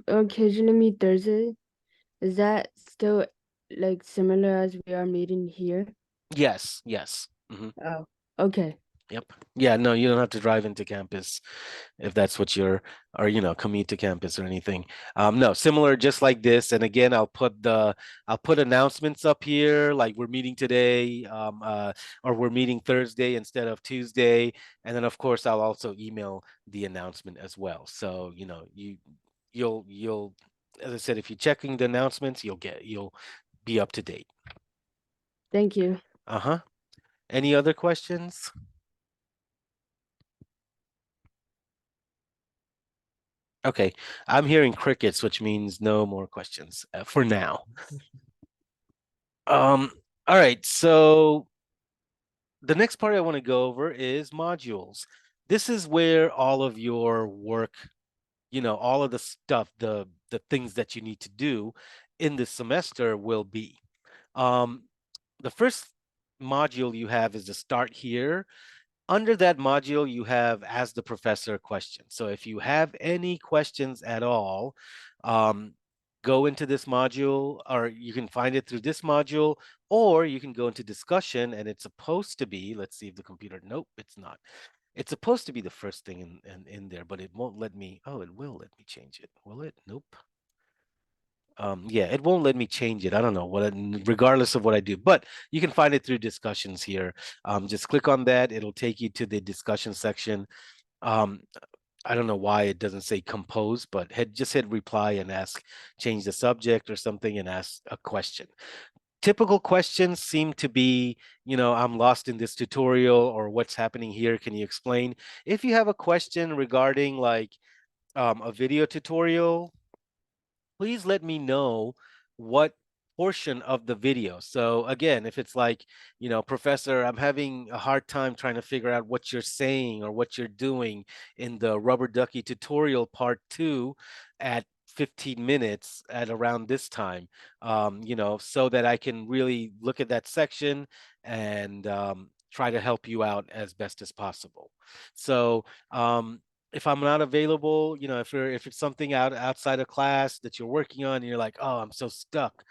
occasionally meet Thursday, is that still like similar as we are meeting here? Yes, yes. Oh, okay. Yep. Yeah, no, you don't have to drive into campus if that's what you're, or commute to campus or anything. No, similar, just like this. And again, I'll put announcements up here, like we're meeting today, or we're meeting Thursday instead of Tuesday. And then of course I'll also email the announcement as well. So, you'll as I said, if you're checking the announcements, you'll be up to date. Thank you. Uh-huh. Any other questions? Okay, I'm hearing crickets, which means no more questions for now. Um, all right, so the next part I want to go over is modules. This is where all of your work, all of the stuff, the things that you need to do in this semester will be. Um, the first module you have is the start here. Under that module, you have ask the professor questions. So if you have any questions at all, um, go into this module, or you can find it through this module, or you can go into discussion, and it's supposed to be, let's see if the computer, nope, it's not. It's supposed to be the first thing in there, but it won't let me, oh, it will let me change it. Will it? Nope. Yeah, it won't let me change it. I don't know regardless of what I do, but you can find it through discussions here. Just click on that. It'll take you to the discussion section. Um, I don't know why it doesn't say compose, but just hit reply and ask, change the subject or something and ask a question. Typical questions seem to be, I'm lost in this tutorial or what's happening here. Can you explain? If you have a question regarding like a video tutorial, please let me know what portion of the video. So again, if it's like, Professor, I'm having a hard time trying to figure out what you're saying or what you're doing in the rubber ducky tutorial part 2 at 15 minutes at around this time, so that I can really look at that section and try to help you out as best as possible. So if I'm not available, if it's something outside of class that you're working on and you're like, oh, I'm so stuck,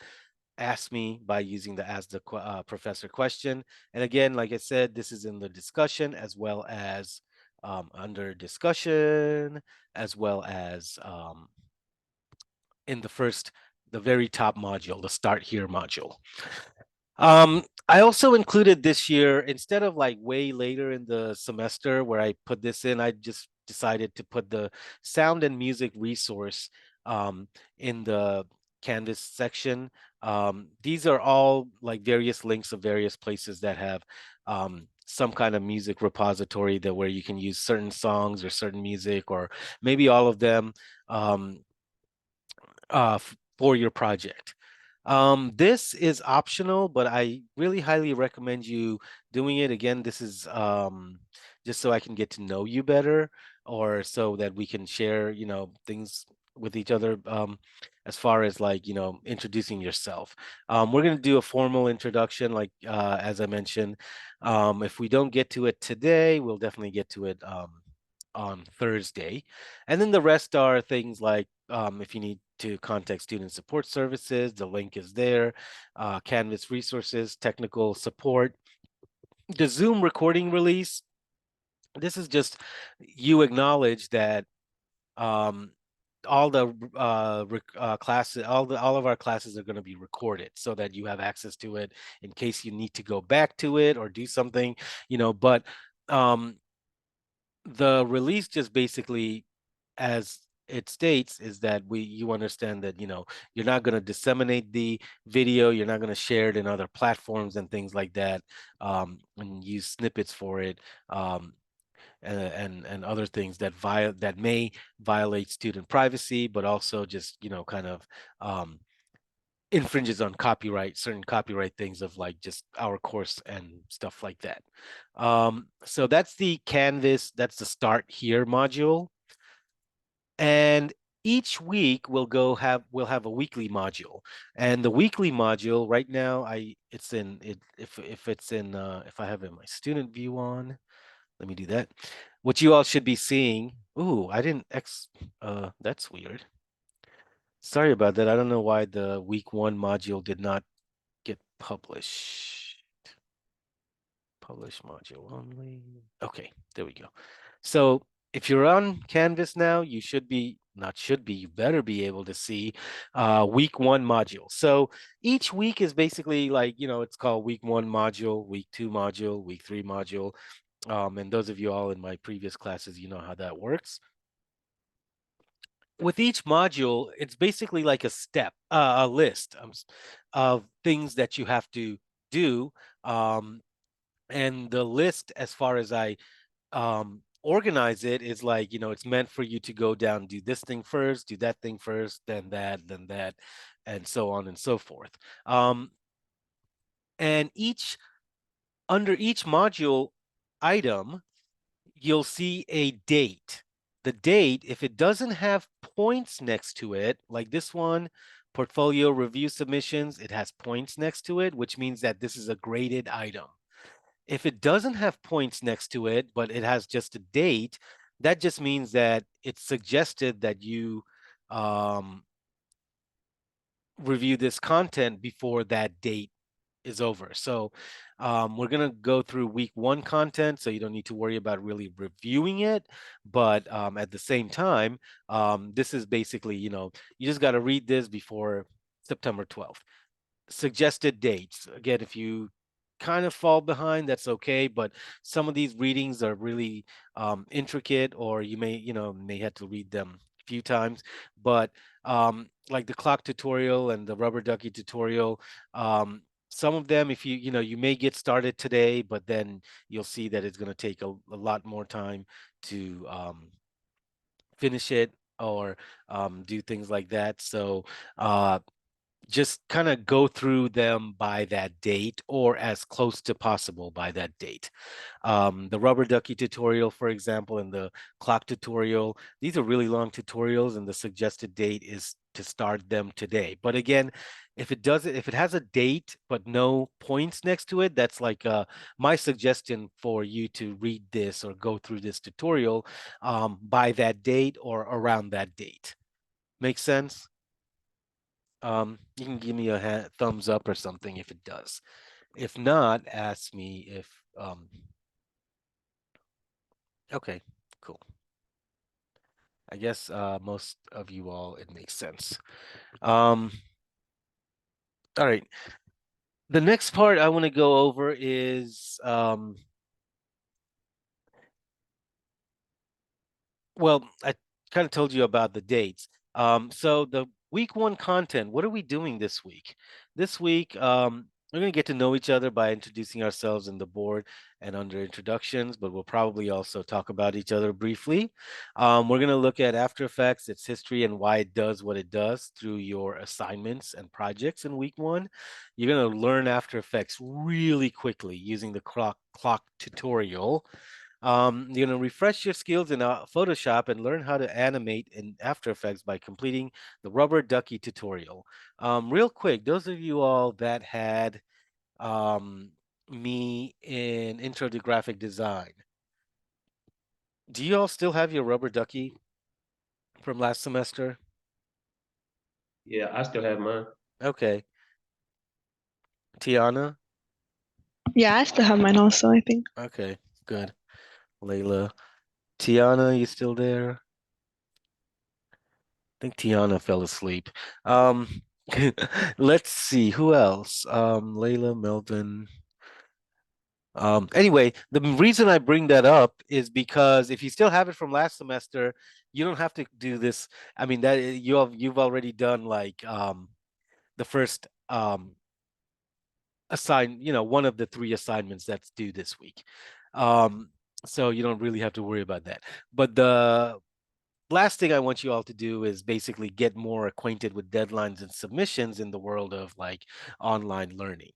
ask me by using the ask the professor question. And again, like I said, this is in the discussion as well as under discussion, as well as in the very top module, the start here module. I also included this year, instead of like way later in the semester where I put this in, I just decided to put the sound and music resource in the Canvas section. These are all like various links of various places that have some kind of music repository that where you can use certain songs or certain music or maybe all of them. Um, for your project. This is optional, but I really highly recommend you doing it. Again, this is just so I can get to know you better, or so that we can share, things with each other, as far as like, introducing yourself. We're going to do a formal introduction, like as I mentioned. If we don't get to it today, we'll definitely get to it on Thursday. And then the rest are things like if you need to contact student support services, the link is there. Canvas resources, technical support. The Zoom recording release, this is just you acknowledge that um, all the classes, all of our classes are going to be recorded so that you have access to it in case you need to go back to it or do something, but um the release just basically, as it states, is that you understand that you're not going to disseminate the video, you're not going to share it in other platforms and things like that, and use snippets for it, and other things that may violate student privacy, but also just kind of um, infringes on certain copyright things of like just our course and stuff like that. So that's the Canvas, that's the Start Here module. And each week we'll have a weekly module. And the weekly module right now, I it's in it if it's in if I have it in my student view on, let me do that. What you all should be seeing. Ooh, I didn't X that's weird. Sorry about that. I don't know why the week one module did not get published. Publish module only. Okay, there we go. So if you're on Canvas now, you should be, not should be, you better be able to see week one module. So each week is basically like, it's called week one module, week two module, week three module. And those of you all in my previous classes, you know how that works. With each module, it's basically like a list of things that you have to do. And the list, as far as I organize it, is like, it's meant for you to go down, do this thing first, do that thing first, then that, and so on and so forth. And under each module item, you'll see a date. The date, if it doesn't have points next to it, like this one, portfolio review submissions, it has points next to it, which means that this is a graded item. If it doesn't have points next to it, but it has just a date, that just means that it's suggested that you um, review this content before that date is over. So we're going to go through week one content, so you don't need to worry about really reviewing it. But at the same time, this is basically, you just got to read this before September 12th. Suggested dates. Again, if you kind of fall behind, that's okay. But some of these readings are really intricate, or you may have to read them a few times. But like the clock tutorial and the rubber ducky tutorial, some of them, if you may get started today, but then you'll see that it's going to take a lot more time to finish it, or do things like that. So just kind of go through them by that date, or as close to possible by that date. The rubber ducky tutorial, for example, and the clock tutorial, these are really long tutorials, and the suggested date is to start them today. But again, if it has a date but no points next to it, that's like my suggestion for you to read this or go through this tutorial by that date or around that date. Make sense? You can give me a thumbs up or something if it does. If not, ask me if okay, cool. I guess most of you all, it makes sense. Um, all right. The next part I want to go over is well, I kind of told you about the dates. So the week one content, what are we doing this week? This week, we're going to get to know each other by introducing ourselves in the board and under introductions, but we'll probably also talk about each other briefly. We're going to look at After Effects, its history, and why it does what it does through your assignments and projects in week one. You're going to learn After Effects really quickly using the clock tutorial. Refresh your skills in Photoshop and learn how to animate in After Effects by completing the rubber ducky tutorial. Real quick, those of you all that had me in Intro to Graphic Design, do you all still have your rubber ducky from last semester? Yeah, I still have mine. Okay. Tiana? Yeah, I still have mine also, I think. Okay, good. Layla. Tiana, you still there? think Tiana fell asleep. Um, let's see who else. Layla, Melvin. Anyway, the reason I bring that up is because if you still have it from last semester, you don't have to do this. I mean, that you've already done like the first one of the three assignments that's due this week. Um, so you don't really have to worry about that. But the last thing I want you all to do is basically get more acquainted with deadlines and submissions in the world of like online learning.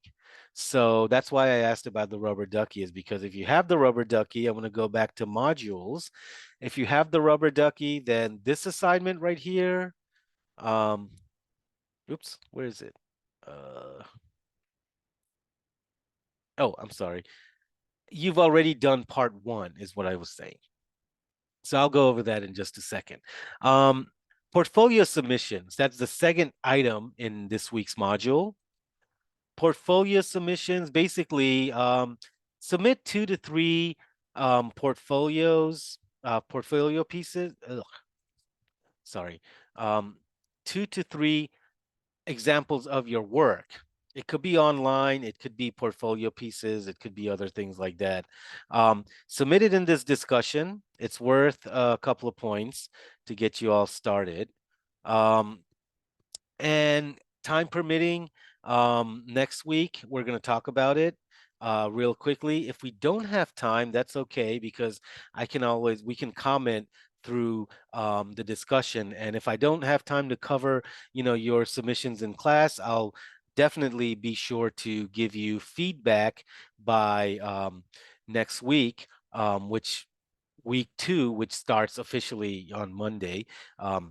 So that's why I asked about the rubber ducky, is because if you have the rubber ducky, I'm going to go back to modules. If you have the rubber ducky, then this assignment right here, um, oops, where is it? Uh, oh, I'm sorry. You've already done part one, is what I was saying. So I'll go over that in just a second. Portfolio submissions, that's the second item in this week's module. Portfolio submissions, basically submit 2 to 3 portfolio pieces. Sorry, um, 2 to 3 examples of your work. It could be online, it could be portfolio pieces, it could be other things like that. Submit it in this discussion. It's worth a couple of points to get you all started. And time permitting, next week we're going to talk about it real quickly. If we don't have time, that's okay, because we can comment through the discussion. And if I don't have time to cover, your submissions in class, I'll definitely be sure to give you feedback by next week, which week 2, which starts officially on Monday,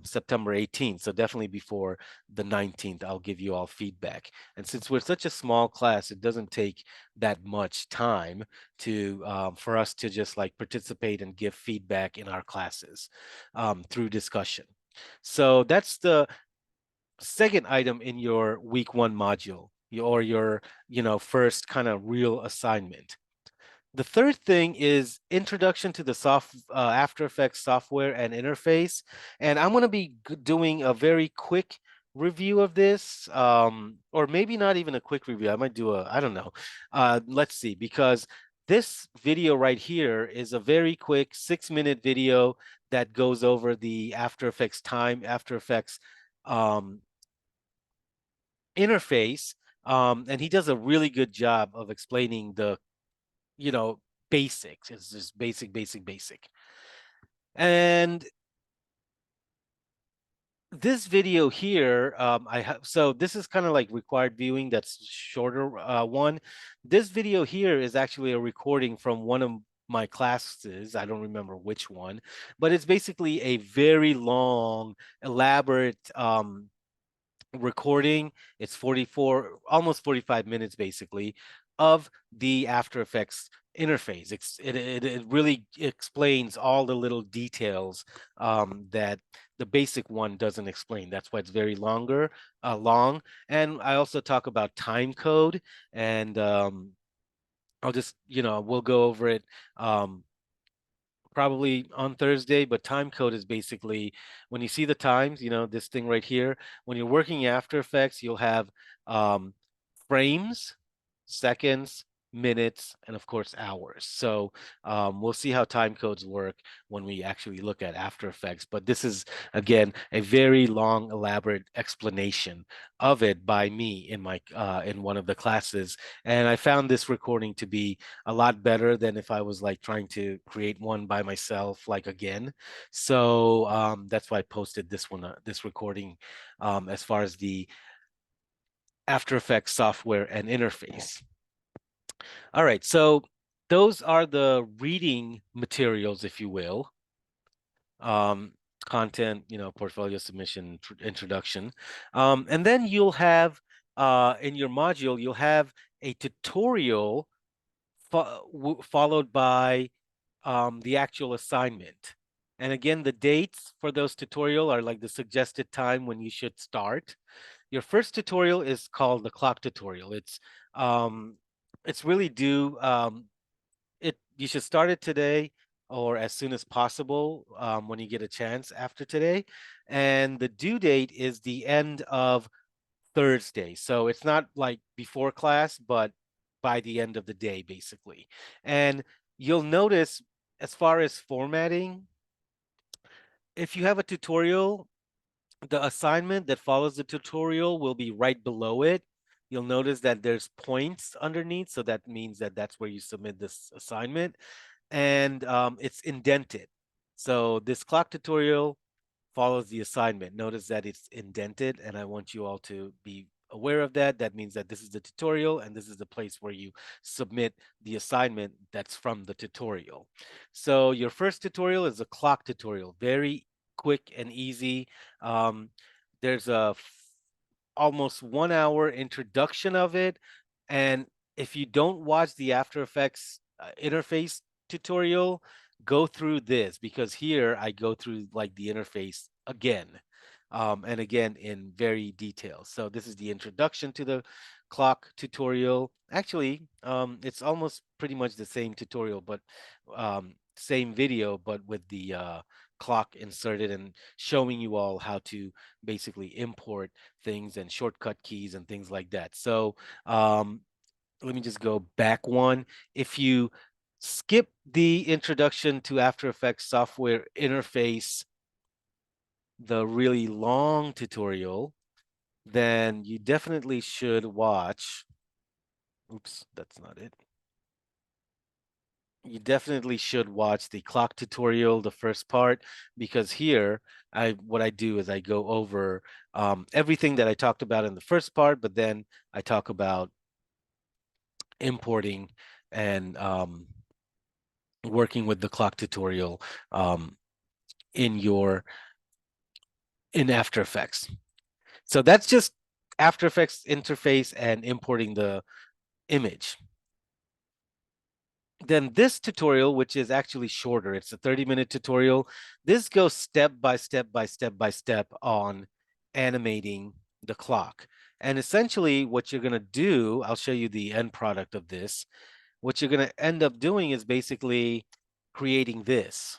September 18th. So definitely before the 19th, I'll give you all feedback. And since we're such a small class, it doesn't take that much time to for us to just like participate and give feedback in our classes through discussion. So that's the second item in your week 1 module, or your first kind of real assignment. The third thing is introduction to the After Effects software and interface. And I'm going to be doing a very quick review of this, or maybe not even a quick review. I might do I don't know. Let's see, because this video right here is a very quick 6-minute video that goes over the After Effects interface. And he does a really good job of explaining the you know, basics. It's just basic. And this video here, so this is kind of like required viewing, that's shorter one. This video here is actually a recording from one of my classes. I don't remember which one, but it's basically a very long, elaborate recording. It's almost 45 minutes basically, of the After Effects interface. It really explains all the little details that the basic one doesn't explain. That's why it's very long. And I also talk about time code, and I'll just, we'll go over it probably on Thursday. But time code is basically when you see the times, this thing right here, when you're working After Effects, you'll have frames, seconds, minutes, and of course hours. So we'll see how time codes work when we actually look at After Effects. But this is, again, a very long, elaborate explanation of it by me in one of the classes. And I found this recording to be a lot better than if I was like trying to create one by myself, like again. So that's why I posted this recording as far as the After Effects software and interface. All right, so those are the reading materials, if you will. Content, portfolio submission, introduction. And then you'll have, in your module, you'll have a tutorial followed by the actual assignment. And again, the dates for those tutorial are like the suggested time when you should start. Your first tutorial is called the clock tutorial. It's really due. You should start it today. or as soon as possible when you get a chance after today. And the due date is the end of Thursday. So it's not like before class, but by the end of the day, basically. And you'll notice as far as formatting, if you have a tutorial, the assignment that follows the tutorial will be right below it. You'll notice that there's points underneath. So that means that that's where you submit this assignment. And it's indented. So this clock tutorial follows the assignment. Notice that it's indented, and I want you all to be aware of that. That means that this is the tutorial, and this is the place where you submit the assignment that's from the tutorial. So your first tutorial is a clock tutorial, very quick and easy. Um, there's a almost 1 hour introduction of it, and if you don't watch the After Effects interface tutorial, go through this, because here I go through like the interface again and again in very detail. So this is the introduction to the clock tutorial. Actually, it's almost pretty much the same tutorial, but same video, but with the clock inserted and showing you all how to basically import things and shortcut keys and things like that. So let me just go back one. If you skip the introduction to After Effects software interface, the really long tutorial, then you definitely should watch. Oops, that's not it. You definitely should watch the clock tutorial, the first part, because here what I do is I go over everything that I talked about in the first part, but then I talk about importing and working with the clock tutorial in After Effects. So that's just After Effects interface and importing the image. Then this tutorial, which is actually shorter, it's a 30-minute tutorial. This goes step by step by step by step on animating the clock. And essentially what you're going to do, I'll show you the end product of this. What you're going to end up doing is basically creating this.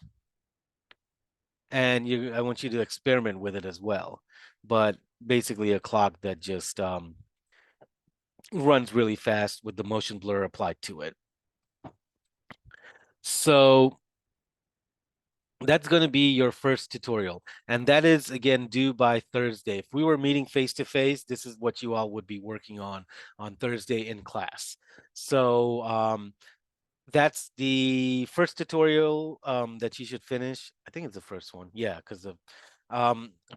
And I want you to experiment with it as well. But basically a clock that just runs really fast with the motion blur applied to it. So that's going to be your first tutorial. And that is, again, due by Thursday. If we were meeting face to face, this is what you all would be working on Thursday in class. So that's the first tutorial that you should finish. I think it's the first one. Yeah, because of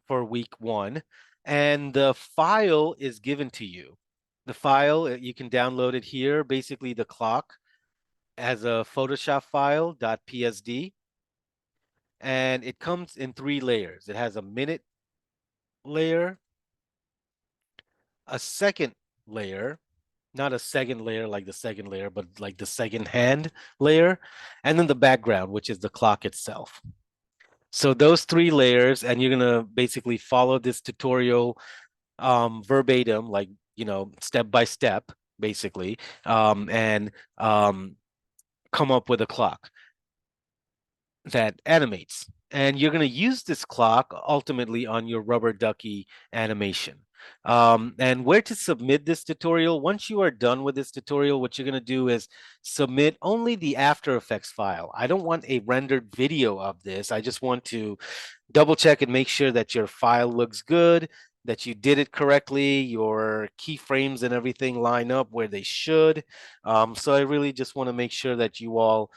for week 1. And the file is given to you. The file, you can download it here. Basically, the clock as a Photoshop file, .psd. And it comes in 3 layers. It has a minute layer, a second layer, not a second layer like the second layer, but like the second hand layer, and then the background, which is the clock itself. So those 3 layers, and you're gonna basically follow this tutorial verbatim, like, step by step, basically, and come up with a clock that animates. And you're going to use this clock ultimately on your rubber ducky animation. And where to submit this tutorial, once you are done with this tutorial, what you're going to do is submit only the After Effects file. I don't want a rendered video of this. I just want to double check and make sure that your file looks good, that you did it correctly, your keyframes and everything line up where they should. So I really just want to make sure that you all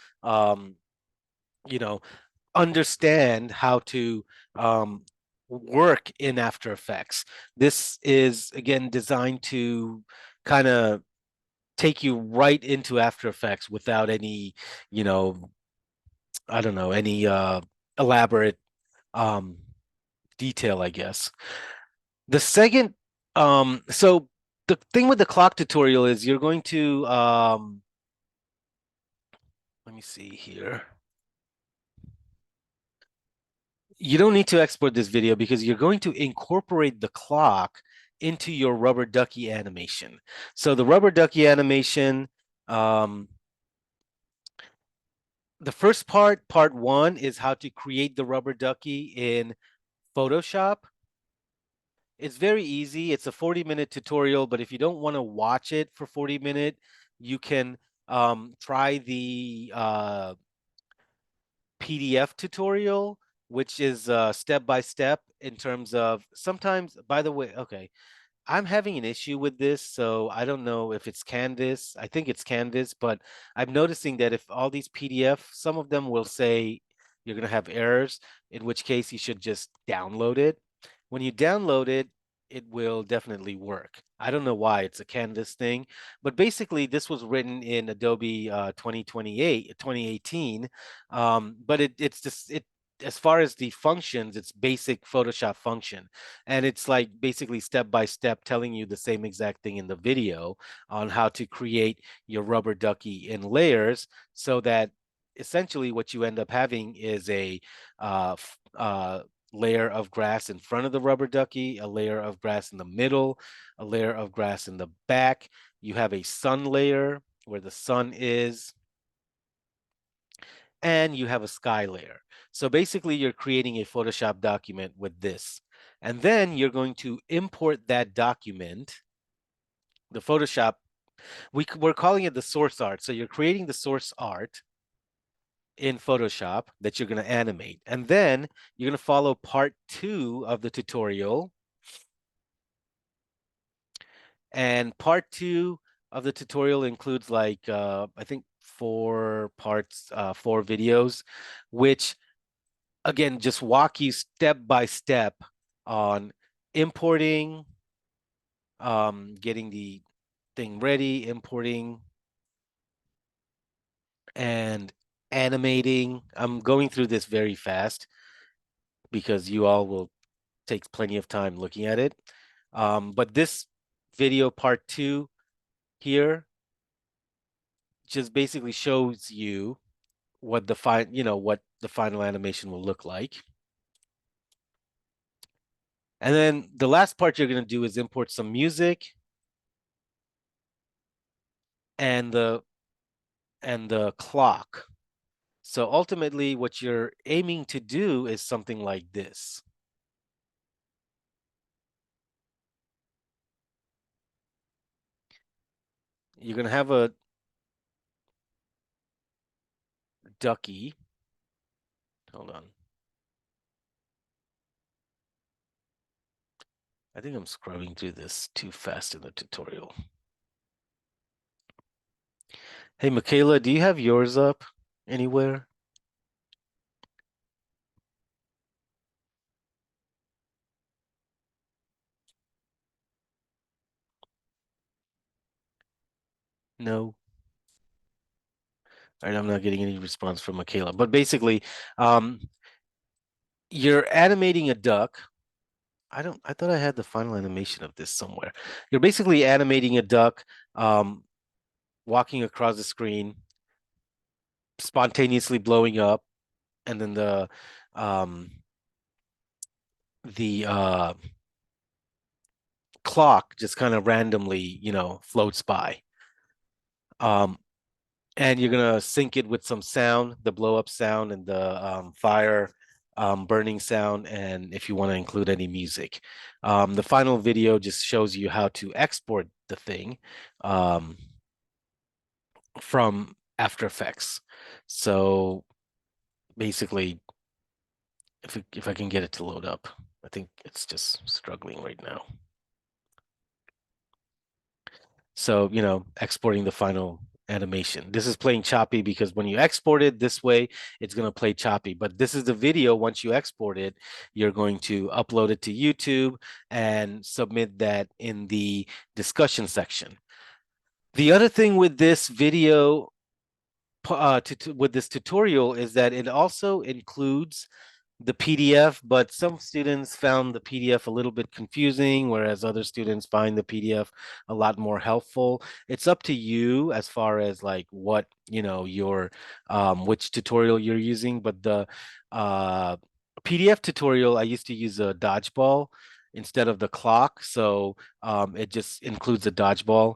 understand how to work in After Effects. This is, again, designed to kind of take you right into After Effects without any, I don't know, any elaborate detail, I guess. The second, so the thing with the clock tutorial is you're going to, let me see here. You don't need to export this video because you're going to incorporate the clock into your rubber ducky animation. So the rubber ducky animation, the the first part one, is how to create the rubber ducky in Photoshop. It's very easy. It's a 40-minute tutorial, but if you don't want to watch it for 40 minutes, you can try the PDF tutorial, which is step by step in terms of sometimes, by the way, okay, I'm having an issue with this, so I don't know if it's Canvas. I think it's Canvas, but I'm noticing that if all these PDF, some of them will say you're going to have errors, in which case you should just download it. When you download it, it will definitely work. I don't know why it's a Canvas thing, but basically this was written in Adobe 2018, but it's just as far as the functions, it's basic Photoshop function. And it's like basically step by step telling you the same exact thing in the video on how to create your rubber ducky in layers, so that essentially what you end up having is a layer of grass in front of the rubber ducky, a layer of grass in the middle, a layer of grass in the back. You have a sun layer where the sun is, and you have a sky layer. So basically you're creating a Photoshop document with this. And then you're going to import that document, the Photoshop, we're calling it the source art. So you're creating the source art in Photoshop that you're going to animate. And then you're going to follow part 2 of the tutorial. And part 2 of the tutorial includes like, I think 4 parts, 4 videos, which again, just walk you step by step on importing, getting the thing ready, importing, and animating. I'm going through this very fast because you all will take plenty of time looking at it. But this video part 2 here just basically shows you what what the final animation will look like. And then the last part you're going to do is import some music and the clock. So ultimately, what you're aiming to do is something like this. You're going to have a ducky. Hold on. I think I'm scrolling through this too fast in the tutorial. Hey, Michaela, do you have yours up anywhere? No. All right, I'm not getting any response from Michaela. But basically, you're animating a duck. I thought I had the final animation of this somewhere. You're basically animating a duck walking across the screen, spontaneously blowing up, and then the clock just kind of randomly, floats by. And you're gonna sync it with some sound, the blow up sound and the fire burning sound, and if you want to include any music. The final video just shows you how to export the thing from After Effects. So basically, if I can get it to load up, I think it's just struggling right now. So, exporting the final animation. This is playing choppy because when you export it this way, it's going to play choppy. But this is the video. Once you export it, you're going to upload it to YouTube and submit that in the discussion section. The other thing with this video, with this tutorial, is that it also includes the PDF, but some students found the PDF a little bit confusing, whereas other students find the PDF a lot more helpful. It's up to you as far as like what, your which tutorial you're using, but the PDF tutorial, I used to use a dodgeball instead of the clock, so it just includes a dodgeball.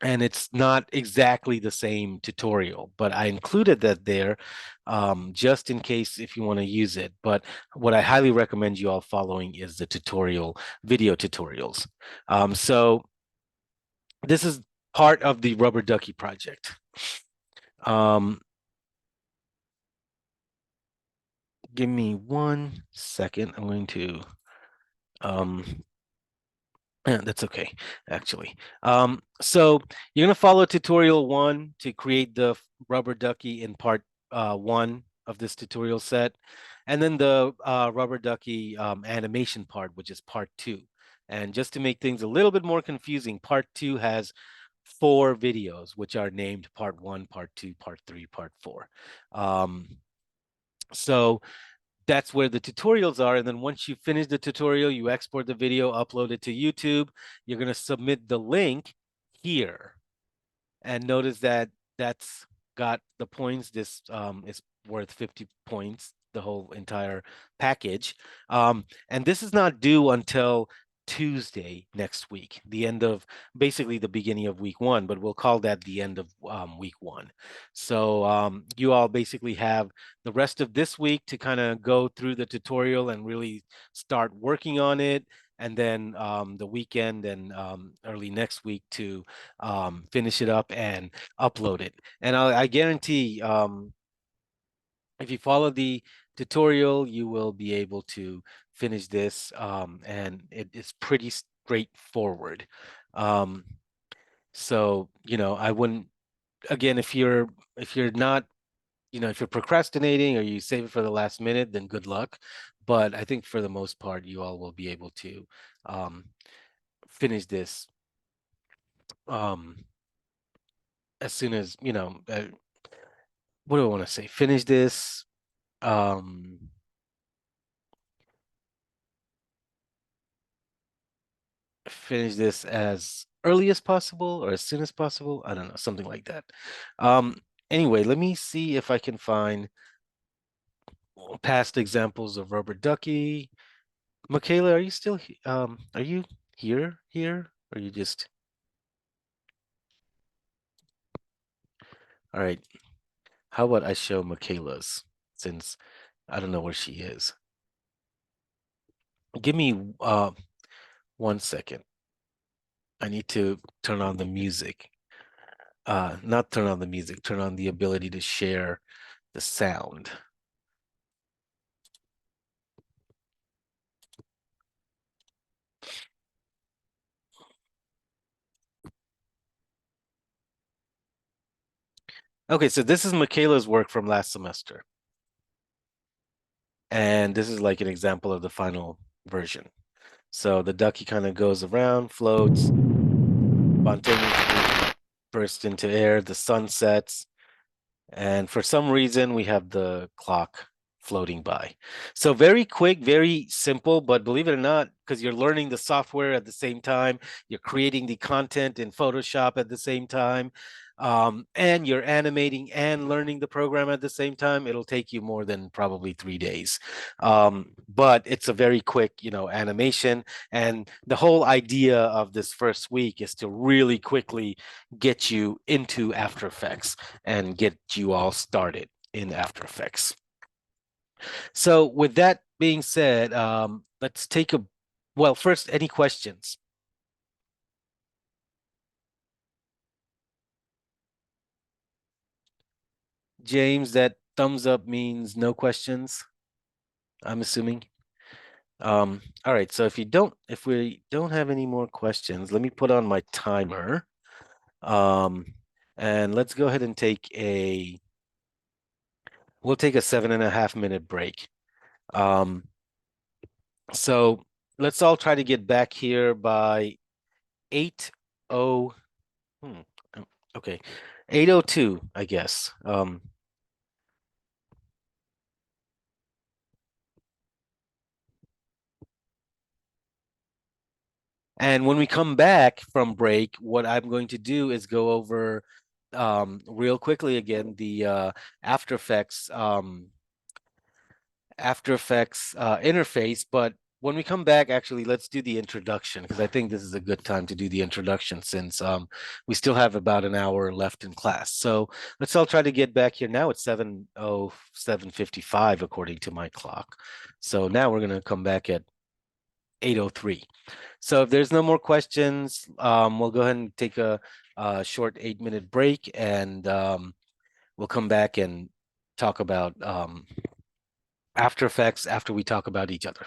and it's not exactly the same tutorial, but I included that there just in case if you want to use it. But what I highly recommend you all following is the tutorial video tutorials. So this is part of the Rubber Ducky project. Give me 1 second. I'm going to yeah, that's okay, actually. So you're gonna follow tutorial 1 to create the rubber ducky in part 1 of this tutorial set, and then the rubber ducky animation part, which is part 2. And just to make things a little bit more confusing, part 2 has 4 videos, which are named part 1, part 2, part 3, part 4. So that's where the tutorials are. And then once you finish the tutorial, you export the video, upload it to YouTube. You're going to submit the link here. And notice that that's got the points. This is worth 50 points, the whole entire package. And this is not due until Tuesday next week, the end of basically the beginning of week 1, but we'll call that the end of week 1. So you all basically have the rest of this week to kind of go through the tutorial and really start working on it. And then the weekend and early next week to finish it up and upload it. And I guarantee if you follow the tutorial, you will be able to finish this, and it is pretty straightforward. So, I wouldn't, again, if you're not, if you're procrastinating or you save it for the last minute, then good luck. But I think for the most part, you all will be able to finish this um, as soon as, what do I want to say? Finish this. Um, Finish this as early as possible or as soon as possible. I don't know, something like that. Anyway, let me see if I can find past examples of rubber ducky. Michaela, are you still are you here? Or you just all right? How about I show Michaela's since I don't know where she is. Give me 1 second. I need to turn on the music. Not turn on the music, turn on the ability to share the sound. Okay, so this is Michaela's work from last semester. And this is like an example of the final version. So the ducky kind of goes around, floats, spontaneously bursts into air, the sun sets, and for some reason we have the clock floating by. So very quick, very simple, but believe it or not, because you're learning the software at the same time, you're creating the content in Photoshop at the same time, and you're animating and learning the program at the same time, it'll take you more than probably 3 days. But it's a very quick, animation. And the whole idea of this first week is to really quickly get you into After Effects and get you all started in After Effects. So with that being said, let's take well, first, any questions? James, that thumbs up means no questions, I'm assuming. All right, so if we don't have any more questions, let me put on my timer. And let's go ahead and we'll take a 7.5 minute break. So let's all try to get back here by 8 okay, 8:02, I guess. And when we come back from break, what I'm going to do is go over real quickly again the After Effects interface, but when we come back, actually, let's do the introduction because I think this is a good time to do the introduction since we still have about an hour left in class. So let's all try to get back here now. It's 7:55 according to my clock. So now we're gonna come back at 8:03. So if there's no more questions, we'll go ahead and take a short 8-minute break, and we'll come back and talk about After Effects after we talk about each other.